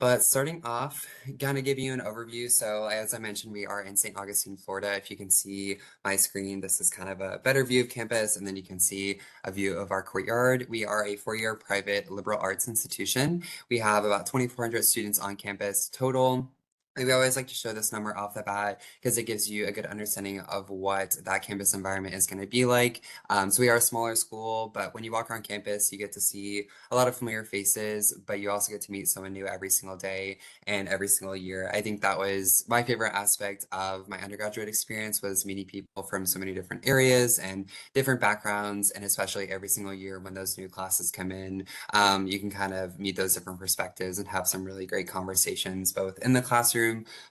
But starting off, gonna give you an overview. So as I mentioned, we are in St. Augustine, Florida. If you can see my screen, this is kind of a better view of campus, and then you can see a view of our courtyard. We are a 4-year private liberal arts institution. We have about 2,400 students on campus total. And we always like to show this number off the bat because it gives you a good understanding of what that campus environment is going to be like. So we are a smaller school, but when you walk around campus, you get to see a lot of familiar faces, but you also get to meet someone new every single day and every single year. I think that was my favorite aspect of my undergraduate experience, was meeting people from so many different areas and different backgrounds, and especially every single year when those new classes come in, you can kind of meet those different perspectives and have some really great conversations, both in the classroom,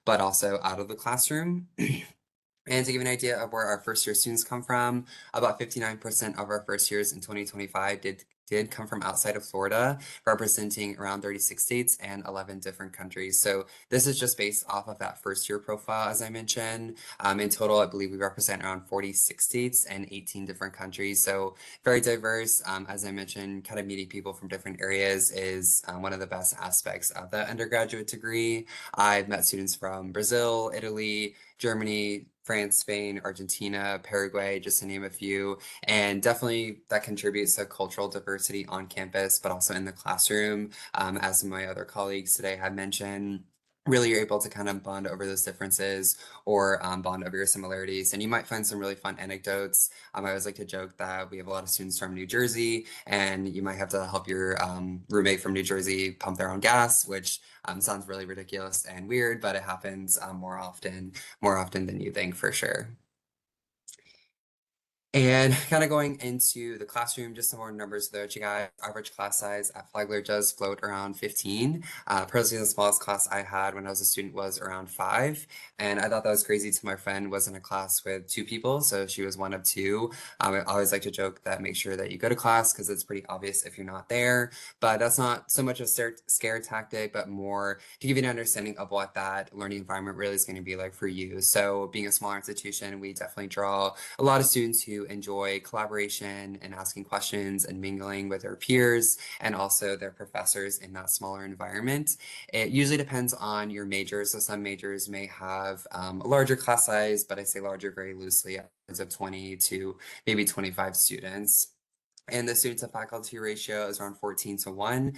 but also out of the classroom. And to give you an idea of where our first year students come from, about 59% of our first years in 2025 did come from outside of Florida, representing around 36 states and 11 different countries. So this is just based off of that first year profile, as I mentioned. In total, I believe we represent around 46 states and 18 different countries. So very diverse. As I mentioned, kind of meeting people from different areas is one of the best aspects of that undergraduate degree. I've met students from Brazil, Italy, Germany, France, Spain, Argentina, Paraguay, just to name a few. And definitely that contributes to cultural diversity on campus, but also in the classroom. As my other colleagues today have mentioned, really you're able to kind of bond over those differences or bond over your similarities. And you might find some really fun anecdotes. I always like to joke that we have a lot of students from New Jersey, and you might have to help your roommate from New Jersey pump their own gas, which sounds really ridiculous and weird, but it happens more often than you think, for sure. And kind of going into the classroom, just some more numbers there, you guys. Average class size at Flagler does float around 15. Personally, the smallest class I had when I was a student was around 5. And I thought that was crazy till my friend was in a class with 2 people, so she was one of 2. I always like to joke that make sure that you go to class because it's pretty obvious if you're not there. But that's not so much a scare tactic, but more to give you an understanding of what that learning environment really is going to be like for you. So being a smaller institution, we definitely draw a lot of students who enjoy collaboration and asking questions and mingling with their peers and also their professors in that smaller environment. It usually depends on your major. So some majors may have a larger class size, but I say larger very loosely, of 20 to maybe 25 students. And the student to faculty ratio is around 14:1.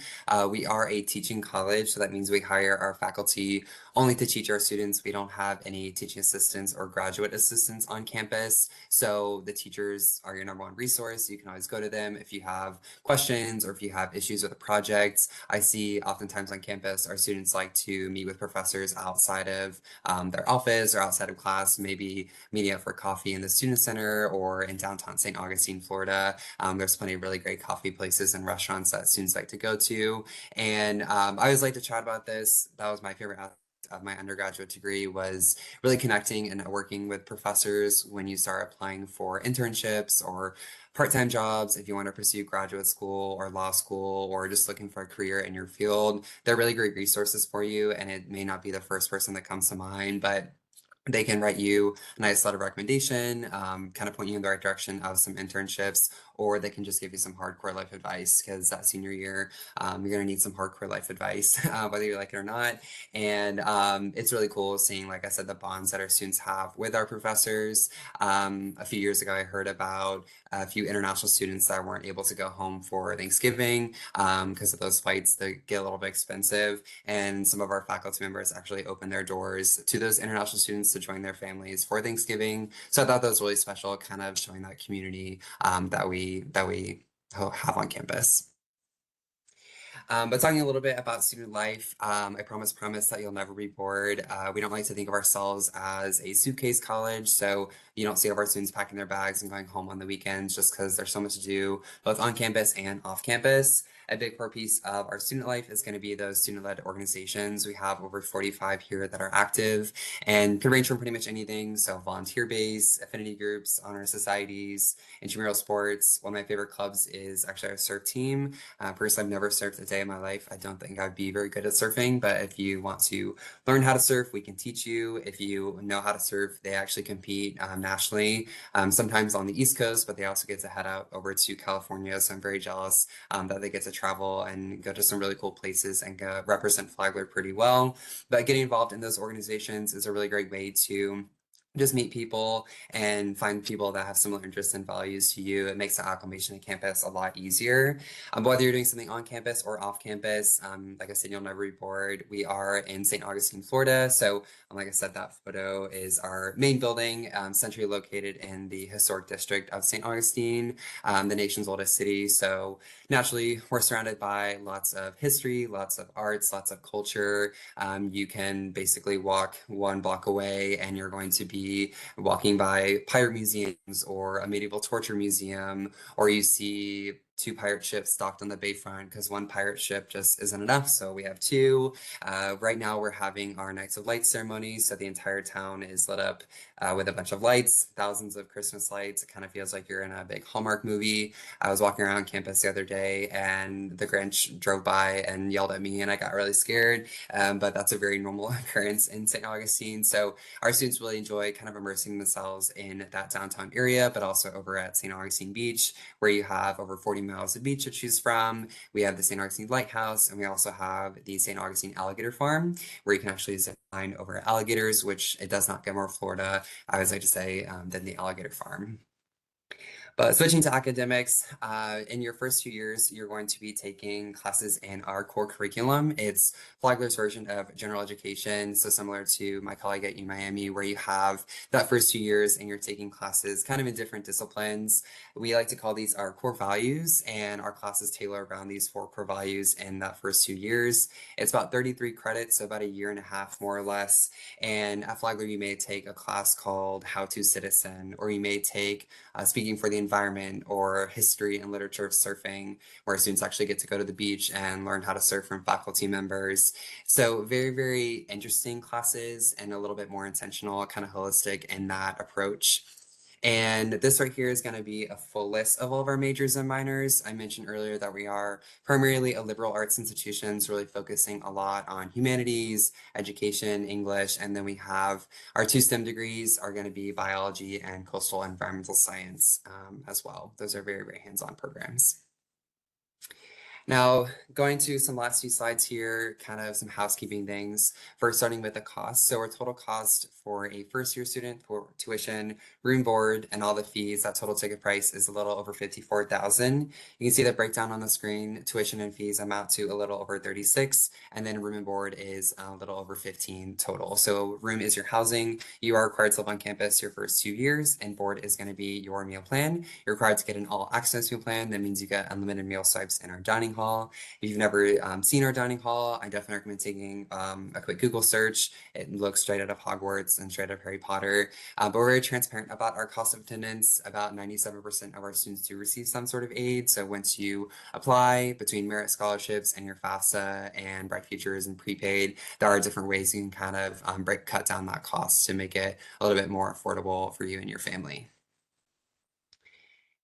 We are a teaching college, so that means we hire our faculty only to teach our students. We don't have any teaching assistants or graduate assistants on campus. So the teachers are your number one resource. You can always go to them if you have questions or if you have issues with a project. I see oftentimes on campus, our students like to meet with professors outside of their office or outside of class, maybe meeting up for coffee in the student center or in downtown St. Augustine, Florida. There's plenty of really great coffee places and restaurants that students like to go to. And I always like to chat about this. That was my favorite aspect of my undergraduate degree, was really connecting and working with professors when you start applying for internships or part-time jobs. If you want to pursue graduate school or law school or just looking for a career in your field, they're really great resources for you. And it may not be the first person that comes to mind, but they can write you a nice letter of recommendation, kind of point you in the right direction of some internships, or they can just give you some hardcore life advice, because that senior year, you're going to need some hardcore life advice, whether you like it or not. And it's really cool seeing, like I said, the bonds that our students have with our professors. A few years ago, I heard about a few international students that weren't able to go home for Thanksgiving because of those flights that get a little bit expensive. And some of our faculty members actually opened their doors to those international students to join their families for Thanksgiving. So I thought that was really special, kind of showing that community that we have on campus. But talking a little bit about student life, I promise that you'll never be bored. We don't like to think of ourselves as a suitcase college, so you don't see all of our students packing their bags and going home on the weekends just because there's so much to do both on campus and off campus. A big core piece of our student life is going to be those student-led organizations. We have over 45 here that are active and can range from pretty much anything. So volunteer-based, affinity groups, honor societies, intramural sports. One of my favorite clubs is actually our surf team. Personally, I've never surfed a day in my life. I don't think I'd be very good at surfing, but if you want to learn how to surf, we can teach you. If you know how to surf, they actually compete nationally, sometimes on the East Coast, but they also get to head out over to California. So I'm very jealous that they get to travel and go to some really cool places and represent Flagler pretty well. But getting involved in those organizations is a really great way to just meet people and find people that have similar interests and values to you. It makes the acclimation to campus a lot easier. Whether you're doing something on campus or off campus, like I said, you'll never be bored. We are in St. Augustine, Florida. So, like I said, that photo is our main building, centrally located in the historic district of St. Augustine, the nation's oldest city. So naturally, we're surrounded by lots of history, lots of arts, lots of culture. You can basically walk one block away and you're going to be walking by pirate museums or a medieval torture museum, or you see two pirate ships docked on the bayfront because one pirate ship just isn't enough. So we have two. Right now we're having our Nights of Light ceremony. So the entire town is lit up with a bunch of lights, thousands of Christmas lights. It kind of feels like you're in a big Hallmark movie. I was walking around campus the other day and the Grinch drove by and yelled at me and I got really scared. But that's a very normal occurrence in St. Augustine. So our students really enjoy kind of immersing themselves in that downtown area, but also over at St. Augustine Beach, where you have over 40 miles of beach to choose from. We have the St. Augustine Lighthouse, and we also have the St. Augustine Alligator Farm, where you can actually zip line over alligators, which it does not get more Florida, I always like to say, than the alligator farm. But switching to academics, in your first 2 years, you're going to be taking classes in our core curriculum. It's Flagler's version of general education, so similar to my colleague at UMiami, where you have that first 2 years and you're taking classes kind of in different disciplines. We like to call these our core values, and our classes tailor around these 4 core values in that first 2 years. It's about 33 credits, so about a year and a half, more or less. And at Flagler, you may take a class called How to Citizen, or you may take Speaking for the Environment, or History and Literature of Surfing, where students actually get to go to the beach and learn how to surf from faculty members. So very, very interesting classes and a little bit more intentional, kind of holistic in that approach. And this right here is going to be a full list of all of our majors and minors. I mentioned earlier that we are primarily a liberal arts institution, so really focusing a lot on humanities, education, English, and then we have our 2 STEM degrees are going to be biology and coastal environmental science as well. Those are very, very hands-on programs. Now, going to some last few slides here, kind of some housekeeping things. First, starting with the cost. So our total cost for a first-year student for tuition, room, board, and all the fees, that total ticket price is a little over $54,000. You can see the breakdown on the screen. Tuition and fees amount to a little over 36, and then room and board is a little over 15 total. So room is your housing. You are required to live on campus your first 2 years, and board is going to be your meal plan. You're required to get an all-access meal plan. That means you get unlimited meal swipes in our dining hall. If you've never seen our dining hall, I definitely recommend taking a quick Google search. It looks straight out of Hogwarts and straight out of Harry Potter. But we're very transparent about our cost of attendance. About 97% of our students do receive some sort of aid. So once you apply between merit scholarships and your FAFSA and Bright Futures and prepaid, there are different ways you can kind of cut down that cost to make it a little bit more affordable for you and your family.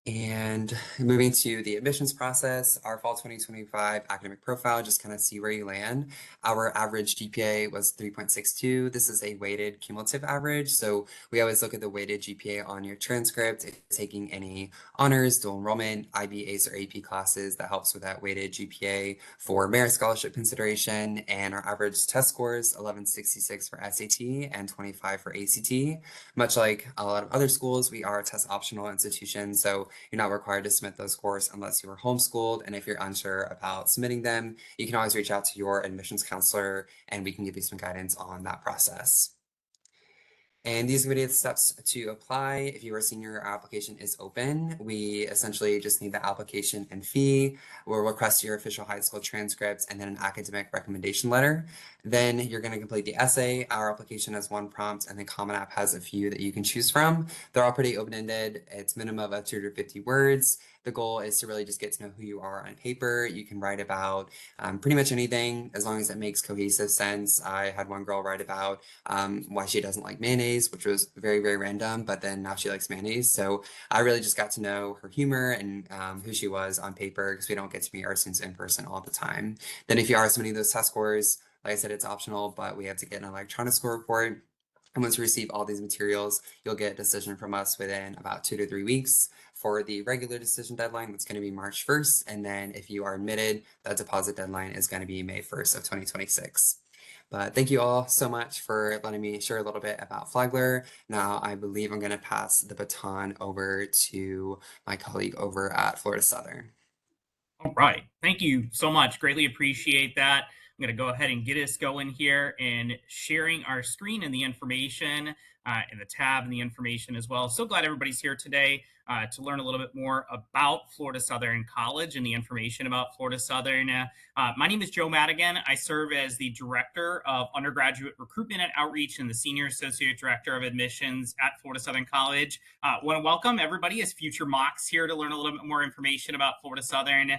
And moving to the admissions process, our fall 2025 academic profile, just kind of see where you land. Our average GPA was 3.62. This is a weighted cumulative average. So we always look at the weighted GPA on your transcript. If you're taking any honors, dual enrollment, IB, ACE, or AP classes, that helps with that weighted GPA for merit scholarship consideration. And our average test scores, 1166 for SAT and 25 for ACT. Much like a lot of other schools, we are a test optional institution. So you're not required to submit those scores unless you were homeschooled. And if you're unsure about submitting them, you can always reach out to your admissions counselor and we can give you some guidance on that process. And these are the steps to apply. If you are a senior, our application is open. We essentially just need the application and fee. We'll request your official high school transcripts and then an academic recommendation letter. Then you're going to complete the essay. Our application has one prompt and the Common App has a few that you can choose from. They're all pretty open-ended. It's minimum of 250 words. The goal is to really just get to know who you are on paper. You can write about pretty much anything as long as it makes cohesive sense. I had one girl write about why she doesn't like mayonnaise, which was very, very random, but then now she likes mayonnaise. So I really just got to know her humor and who she was on paper because we don't get to meet our students in person all the time. Then if you are submitting those test scores, like I said, it's optional, but we have to get an electronic score report. And once you receive all these materials, you'll get a decision from us within about 2 to 3 weeks. For the regular decision deadline, that's going to be March 1st. And then if you are admitted, that deposit deadline is going to be May 1st of 2026. But thank you all so much for letting me share a little bit about Flagler. Now I believe I'm going to pass the baton over to my colleague over at Florida Southern. All right. Thank you so much. Greatly appreciate that. I'm going to go ahead and get us going here and sharing our screen and the information and the tab and the information as well. So glad everybody's here today to learn a little bit more about Florida Southern College and the information about Florida Southern. My name is Joe Madigan. I serve as the Director of Undergraduate Recruitment and Outreach and the Senior Associate Director of Admissions at Florida Southern College. Want to welcome everybody as future mocks here to learn a little bit more information about Florida Southern.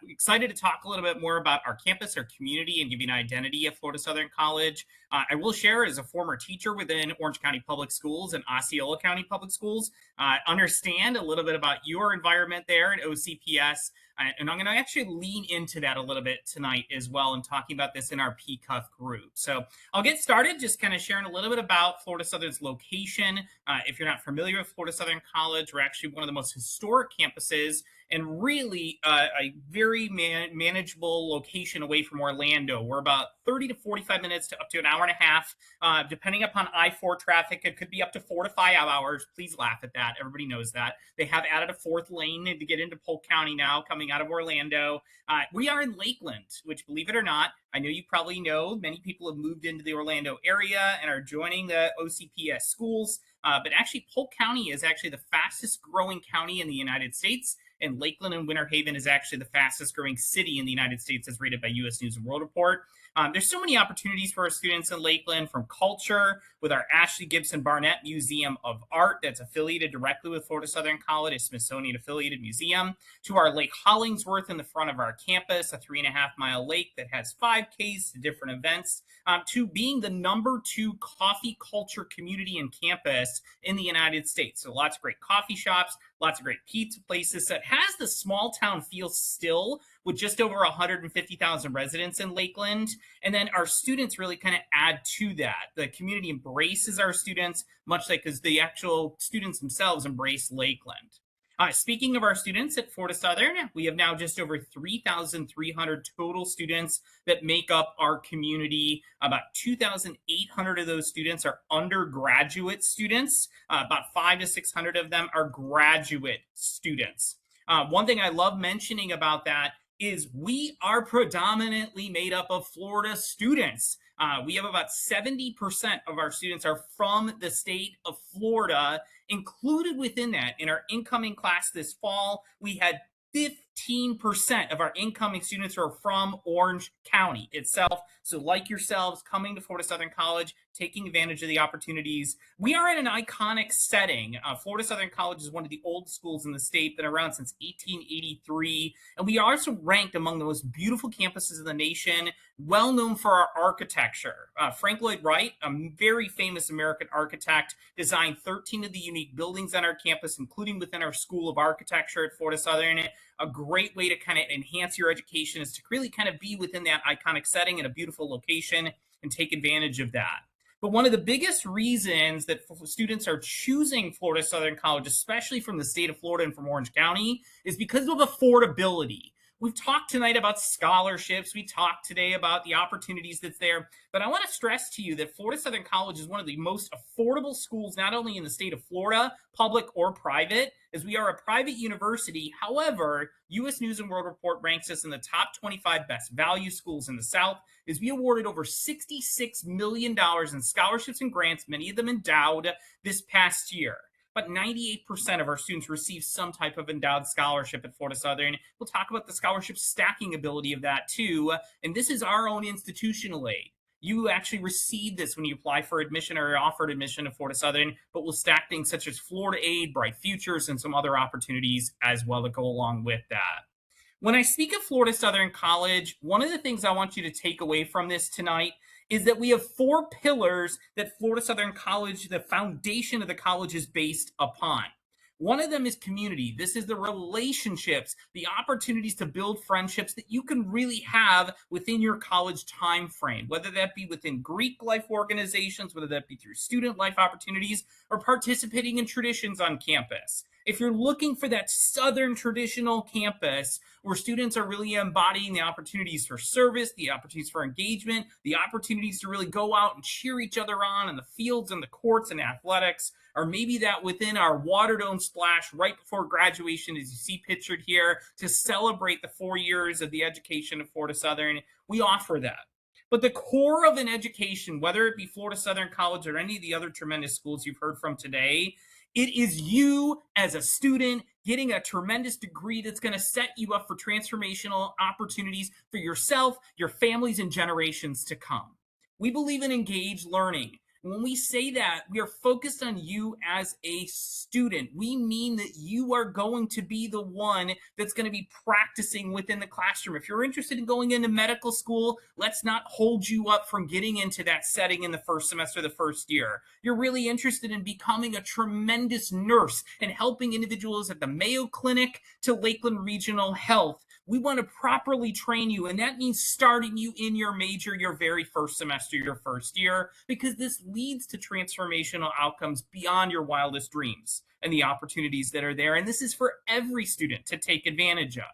Excited to talk a little bit more about our campus, our community, and give you an identity of Florida Southern College. I will share as a former teacher within Orange County Public Schools and Osceola County Public Schools, understand a little bit about your environment there at OCPS. And I'm going to actually lean into that a little bit tonight as well and talking about this in our PCUF group. So I'll get started just kind of sharing a little bit about Florida Southern's location. If you're not familiar with Florida Southern College, we're actually one of the most historic campuses and really a very manageable location away from Orlando. We're about 30 to 45 minutes to up to an hour and a half, depending upon I-4 traffic. It could be up to 4 to 5 hours. Please laugh at that. Everybody knows that. They have added a fourth lane to get into Polk County now, coming out of Orlando. We are in Lakeland, which, believe it or not, I know you probably know many people have moved into the Orlando area and are joining the OCPS schools. But actually, Polk County is actually the fastest growing county in the United States. And Lakeland and Winter Haven is actually the fastest growing city in the United States as rated by U.S. News and World Report. There's so many opportunities for our students in Lakeland, from culture with our Ashley Gibson Barnett Museum of Art that's affiliated directly with Florida Southern College, a Smithsonian affiliated museum, to our Lake Hollingsworth in the front of our campus, a 3.5-mile lake that has 5Ks to different events, to being the #2 coffee culture community and campus in the United States. So lots of great coffee shops, lots of great pizza places that has the small town feel still, with just over 150,000 residents in Lakeland. And then our students really kind of add to that. The community embraces our students, much like as the actual students themselves embrace Lakeland. Speaking of our students at Florida Southern, we have now just over 3,300 total students that make up our community. About 2,800 of those students are undergraduate students. About 500 to 600 of them are graduate students. One thing I love mentioning about that is we are predominantly made up of Florida students. We have about 70% of our students are from the state of Florida. Included within that, in our incoming class this fall, we had 15% of our incoming students are from Orange County itself. So like yourselves, coming to Florida Southern College, taking advantage of the opportunities. We are in an iconic setting. Florida Southern College is one of the old schools in the state, been around since 1883. And we are also ranked among the most beautiful campuses in the nation, well known for our architecture. Frank Lloyd Wright, a very famous American architect, designed 13 of the unique buildings on our campus, including within our School of Architecture at Florida Southern. A great way to kind of enhance your education is to really kind of be within that iconic setting in a beautiful location and take advantage of that. But one of the biggest reasons that students are choosing Florida Southern College, especially from the state of Florida and from Orange County, is because of affordability. We've talked tonight about scholarships. We talked today about the opportunities that's there. But I want to stress to you that Florida Southern College is one of the most affordable schools, not only in the state of Florida, public or private, as we are a private university. However, U.S. News & World Report ranks us in the top 25 best value schools in the South, as we awarded over $66 million in scholarships and grants, many of them endowed, this past year. But 98% of our students receive some type of endowed scholarship at Florida Southern. We'll talk about the scholarship stacking ability of that too. And this is our own institutional aid. You actually receive this when you apply for admission or are offered admission to Florida Southern, but we'll stack things such as Florida Aid, Bright Futures, and some other opportunities as well that go along with that. When I speak of Florida Southern College, one of the things I want you to take away from this tonight is that we have 4 pillars that Florida Southern College, the foundation of the college, is based upon. One of them is community. This is the relationships, the opportunities to build friendships that you can really have within your college time frame, whether that be within Greek life organizations, whether that be through student life opportunities, or participating in traditions on campus. If you're looking for that Southern traditional campus where students are really embodying the opportunities for service, the opportunities for engagement, the opportunities to really go out and cheer each other on in the fields and the courts and athletics, or maybe that within our water dome splash right before graduation, as you see pictured here, to celebrate the 4 years of the education of Florida Southern, we offer that. But the core of an education, whether it be Florida Southern College or any of the other tremendous schools you've heard from today, it is you as a student getting a tremendous degree that's going to set you up for transformational opportunities for yourself, your families, and generations to come. We believe in engaged learning. When we say that, we are focused on you as a student. We mean that you are going to be the one that's going to be practicing within the classroom. If you're interested in going into medical school, let's not hold you up from getting into that setting in the first semester, the first year. You're really interested in becoming a tremendous nurse and helping individuals at the Mayo Clinic to Lakeland Regional Health. We want to properly train you, and that means starting you in your major your very first semester, your first year, because this leads to transformational outcomes beyond your wildest dreams and the opportunities that are there. And this is for every student to take advantage of.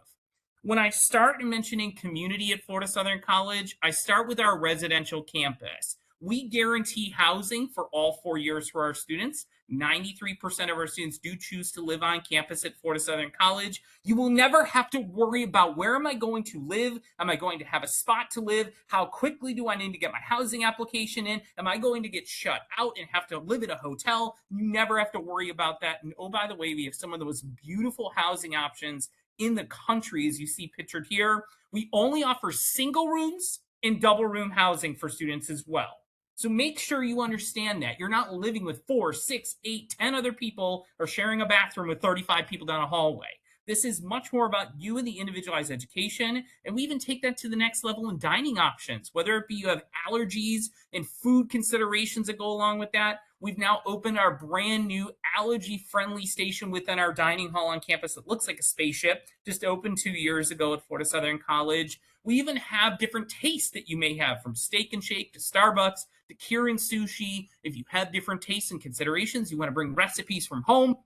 When I start mentioning community at Florida Southern College, I start with our residential campus. We guarantee housing for all 4 years for our students. 93% of our students do choose to live on campus at Florida Southern College. You will never have to worry about where am I going to live? Am I going to have a spot to live? How quickly do I need to get my housing application in? Am I going to get shut out and have to live in a hotel? You never have to worry about that. And oh, by the way, we have some of the most beautiful housing options in the country, as you see pictured here. We only offer single rooms and double room housing for students as well. So make sure you understand that. You're not living with 4, 6, 8, 10 other people or sharing a bathroom with 35 people down a hallway. This is much more about you and the individualized education. And we even take that to the next level in dining options, whether it be you have allergies and food considerations that go along with that. We've now opened our brand new allergy-friendly station within our dining hall on campus that looks like a spaceship, just opened 2 years ago at Florida Southern College. We even have different tastes that you may have, from Steak and Shake to Starbucks to Kirin Sushi. If you have different tastes and considerations, you want to bring recipes from home,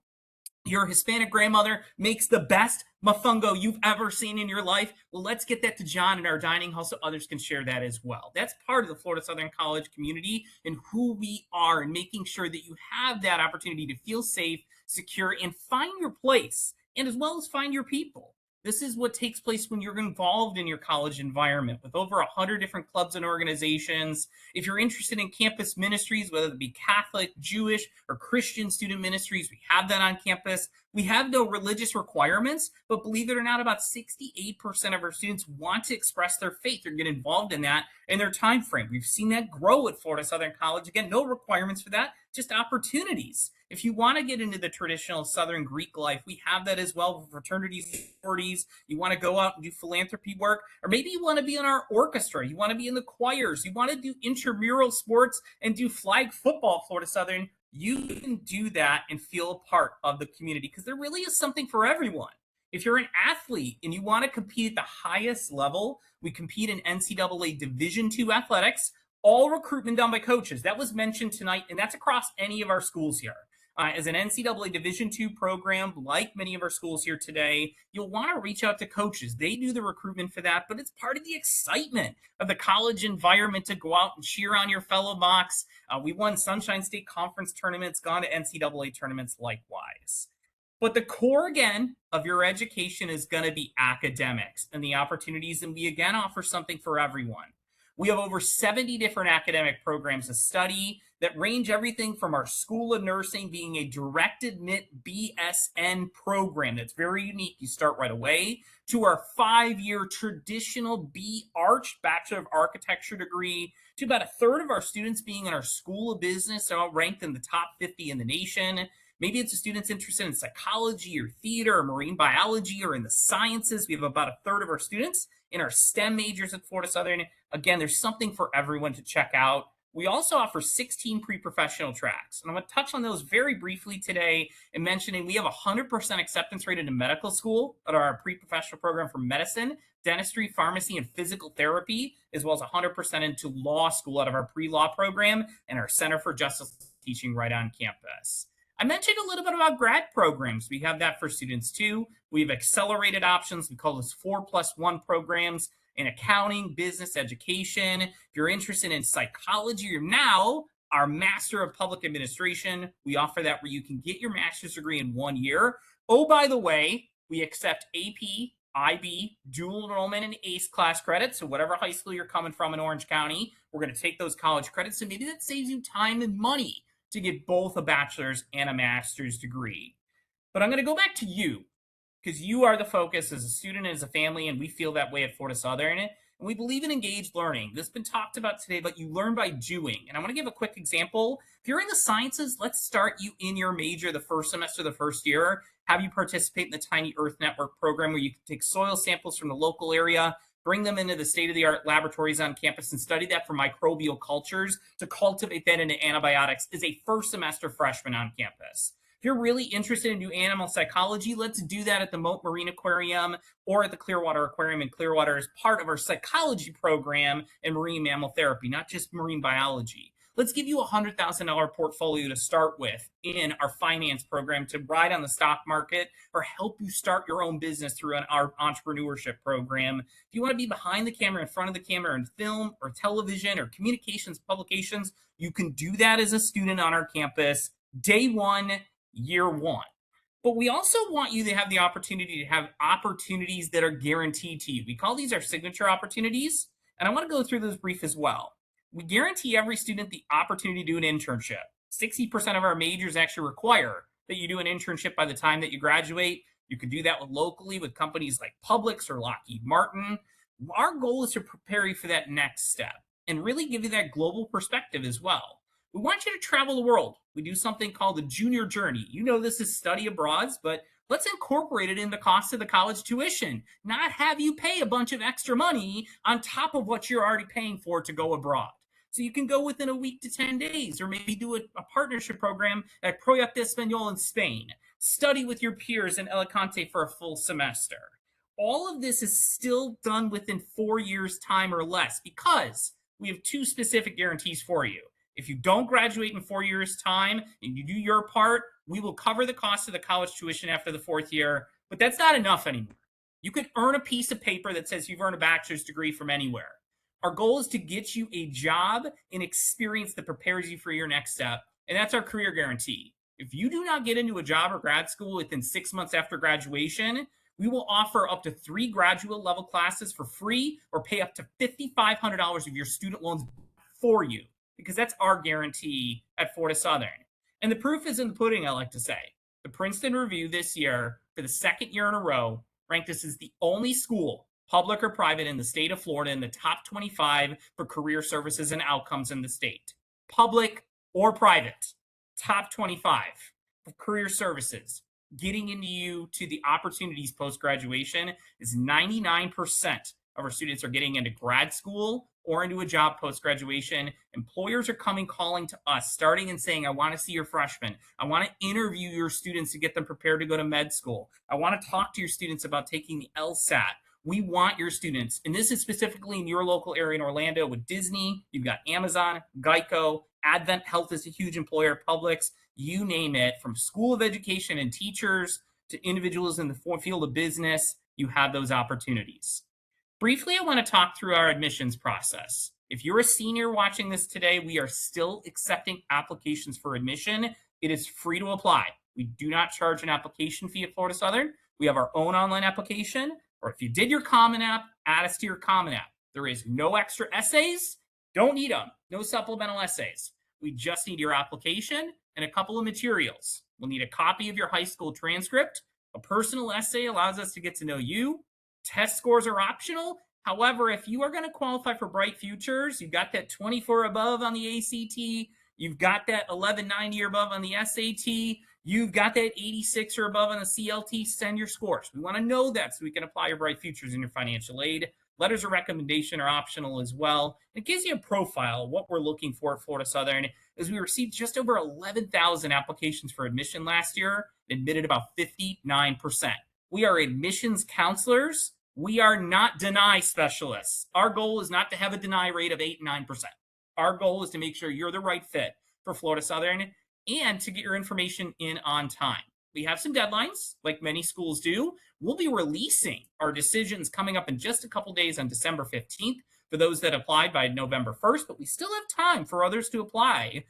Your Hispanic grandmother makes the best mofongo you've ever seen in your life. Well, let's get that to John in our dining hall so others can share that as well. That's part of the Florida Southern College community and who we are, and making sure that you have that opportunity to feel safe, secure, and find your place, and as well as find your people. This is what takes place when you're involved in your college environment with over 100 different clubs and organizations. If you're interested in campus ministries, whether it be Catholic, Jewish, or Christian student ministries, we have that on campus. We have no religious requirements, but believe it or not, about 68% of our students want to express their faith or get involved in that in their time frame. We've seen that grow at Florida Southern College. Again, no requirements for that, just opportunities. If you want to get into the traditional Southern Greek life, we have that as well for fraternities, sororities. You want to go out and do philanthropy work, or maybe you want to be in our orchestra. You want to be in the choirs. You want to do intramural sports and do flag football, Florida Southern. You can do that and feel a part of the community, because there really is something for everyone. If you're an athlete and you want to compete at the highest level, we compete in NCAA Division II athletics, all recruitment done by coaches. That was mentioned tonight, and that's across any of our schools here. As an NCAA Division II program, like many of our schools here today, you'll want to reach out to coaches. They do the recruitment for that, but it's part of the excitement of the college environment to go out and cheer on your fellow Mocs. We won Sunshine State Conference tournaments, gone to NCAA tournaments likewise. But the core, again, of your education is going to be academics and the opportunities, and we, again, offer something for everyone. We have over 70 different academic programs of study that range everything from our School of Nursing being a direct admit BSN program that's very unique. You start right away, to our 5-year traditional B-Arch Bachelor of Architecture degree, to about a third of our students being in our School of Business, all ranked in the top 50 in the nation. Maybe it's a student's interested in psychology or theater or marine biology or in the sciences. We have about a third of our students in our STEM majors at Florida Southern. Again, there's something for everyone to check out. We also offer 16 pre-professional tracks, and I'm going to touch on those very briefly today and mentioning we have a 100% acceptance rate into medical school at our pre-professional program for medicine, dentistry, pharmacy, and physical therapy, as well as 100% into law school out of our pre-law program and our Center for Justice Teaching right on campus. I mentioned a little bit about grad programs. We have that for students too. We have accelerated options. We call those 4+1 programs in accounting, business, education. If you're interested in psychology, or now our Master of Public Administration, we offer that where you can get your master's degree in 1 year. Oh, by the way, we accept AP, IB, dual enrollment, and ACE class credits. So whatever high school you're coming from in Orange County, we're going to take those college credits, and maybe that saves you time and money to get both a bachelor's and a master's degree. But I'm going to go back to you, because you are the focus as a student and as a family, and we feel that way at Florida Southern. And we believe in engaged learning. This has been talked about today, but you learn by doing. And I want to give a quick example. If you're in the sciences, let's start you in your major the first semester, the first year. Have you participate in the Tiny Earth Network program, where you can take soil samples from the local area, bring them into the state-of-the-art laboratories on campus, and study that for microbial cultures to cultivate that into antibiotics as a first semester freshman on campus. If you're really interested in new animal psychology, let's do that at the Moat Marine Aquarium or at the Clearwater Aquarium in Clearwater as part of our psychology program in marine mammal therapy, not just marine biology. Let's give you a $100,000 portfolio to start with in our finance program to ride on the stock market or help you start your own business through our entrepreneurship program. If you want to be behind the camera, in front of the camera in film or television or communications publications, you can do that as a student on our campus, day one, year one. But we also want you to have the opportunity to have opportunities that are guaranteed to you. We call these our signature opportunities, and I want to go through those brief as well. We guarantee every student the opportunity to do an internship. 60% of our majors actually require that you do an internship by the time that you graduate. You can do that locally with companies like Publix or Lockheed Martin. Our goal is to prepare you for that next step and really give you that global perspective as well. We want you to travel the world. We do something called the Junior Journey. You know this is study abroads, but let's incorporate it in the cost of the college tuition, not have you pay a bunch of extra money on top of what you're already paying for to go abroad. So you can go within a week to 10 days, or maybe do a partnership program at Proyecto Español in Spain. Study with your peers in Alicante for a full semester. All of this is still done within 4 years' time or less, because we have two specific guarantees for you. If you don't graduate in 4 years' time and you do your part, we will cover the cost of the college tuition after the 4th year, but that's not enough anymore. You could earn a piece of paper that says you've earned a bachelor's degree from anywhere. Our goal is to get you a job and experience that prepares you for your next step, and that's our career guarantee. If you do not get into a job or grad school within 6 months after graduation, we will offer up to 3 graduate level classes for free or pay up to $5,500 of your student loans for you, because that's our guarantee at Florida Southern. And the proof is in the pudding, I like to say. The Princeton Review this year, for the 2nd year in a row, ranked us as the only school, public or private, in the state of Florida in the top 25 for career services and outcomes in the state. Public or private, top 25 for career services. Getting into you to the opportunities post-graduation is 99% of our students are getting into grad school or into a job post-graduation. Employers are calling to us, starting and saying, I want to see your freshmen. I want to interview your students to get them prepared to go to med school. I want to talk to your students about taking the LSAT. We want your students, and this is specifically in your local area in Orlando with Disney. You've got Amazon, Geico, Advent Health is a huge employer, Publix, you name it, from School of Education and teachers to individuals in the field of business, you have those opportunities. Briefly, I want to talk through our admissions process. If you're a senior watching this today, we are still accepting applications for admission. It is free to apply. We do not charge an application fee at Florida Southern. We have our own online application, or if you did your Common App, add us to your Common App. There is no extra essays. Don't need them. No supplemental essays. We just need your application and a couple of materials. We'll need a copy of your high school transcript. A personal essay allows us to get to know you. Test scores are optional. However, if you are going to qualify for Bright Futures, you've got that 24 above on the ACT, you've got that 1190 or above on the SAT, you've got that 86 or above on the CLT, send your scores. We want to know that so we can apply your Bright Futures in your financial aid. Letters of recommendation are optional as well. It gives you a profile of what we're looking for at Florida Southern, as we received just over 11,000 applications for admission last year, admitted about 59%. We are admissions counselors. We are not deny specialists. Our goal is not to have a deny rate of 8 and 9%. Our goal is to make sure you're the right fit for Florida Southern and to get your information in on time. We have some deadlines, like many schools do. We'll be releasing our decisions coming up in just a couple days on December 15th for those that applied by November 1st, but we still have time for others to apply.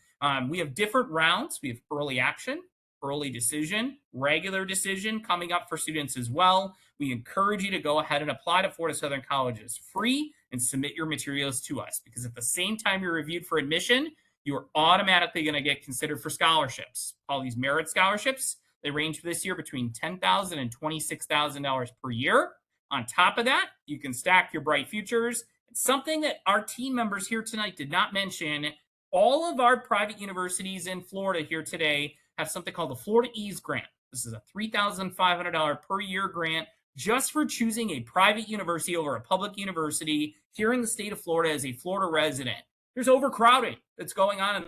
We have different rounds. We have early action, early decision, regular decision coming up for students as well. We encourage you to go ahead and apply to Florida Southern Colleges free and submit your materials to us, because at the same time you're reviewed for admission, you're automatically going to get considered for scholarships. All these merit scholarships, they range this year between $10,000 and $26,000 per year. On top of that, you can stack your Bright Futures. It's something that our team members here tonight did not mention. All of our private universities in Florida here today have something called the Florida Ease Grant. This is a $3,500 per year grant just for choosing a private university over a public university here in the state of Florida as a Florida resident. There's overcrowding that's going on in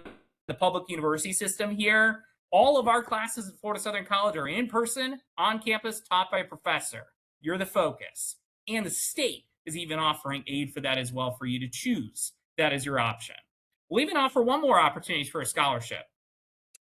the public university system here. All of our classes at Florida Southern College are in person, on campus, taught by a professor. You're the focus. And the state is even offering aid for that as well for you to choose. That is your option. We'll even offer one more opportunity for a scholarship.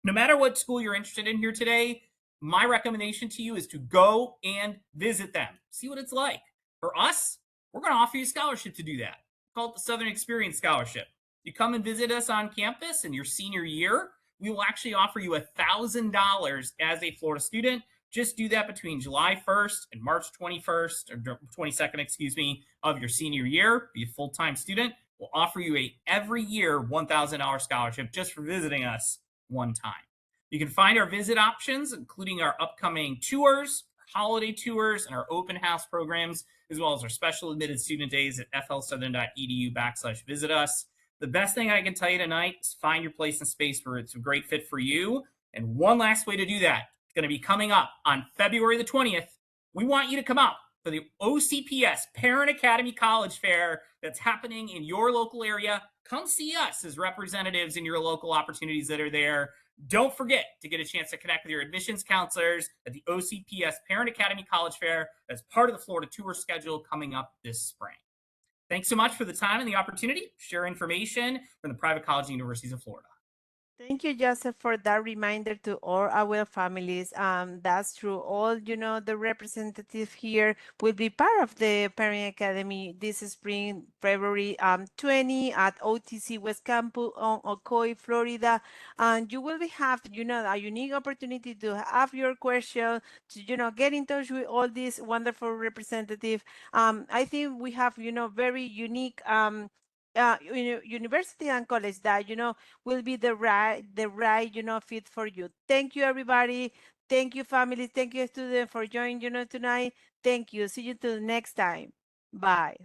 No matter what school you're interested in here today, my recommendation to you is to go and visit them. See what it's like. For us, we're going to offer you a scholarship to do that. Call it the Southern Experience Scholarship. You come and visit us on campus in your senior year, we will actually offer you $1,000 as a Florida student. Just do that between July 1st and March 21st or 22nd, of your senior year. Be a full-time student. We'll offer you a every year $1,000 scholarship just for visiting us one time. You can find our visit options, including our upcoming tours, holiday tours, and our open house programs, as well as our special admitted student days at flsouthern.edu/visit us. The best thing I can tell you tonight is find your place and space where it's a great fit for you. And one last way to do that, it's going to be coming up on February the 20th. We want you to come out for the OCPS Parent Academy College Fair that's happening in your local area. Come see us as representatives in your local opportunities that are there. Don't forget to get a chance to connect with your admissions counselors at the OCPS Parent Academy College Fair as part of the Florida Tour schedule coming up this spring. Thanks so much for the time and the opportunity to share information from the private college and universities of Florida. Thank you, Joseph, for that reminder to all our families. That's true. All, the representative here will be part of the Parent Academy this spring, February 20 at OTC West Campus on Ocoee, Florida. And you will have, a unique opportunity to have your question, to, get in touch with all these wonderful representatives. I think we have, very unique university and college that, will be the right fit for you. Thank you, everybody. Thank you, family. Thank you, students, for joining tonight. Thank you. See you till next time. Bye.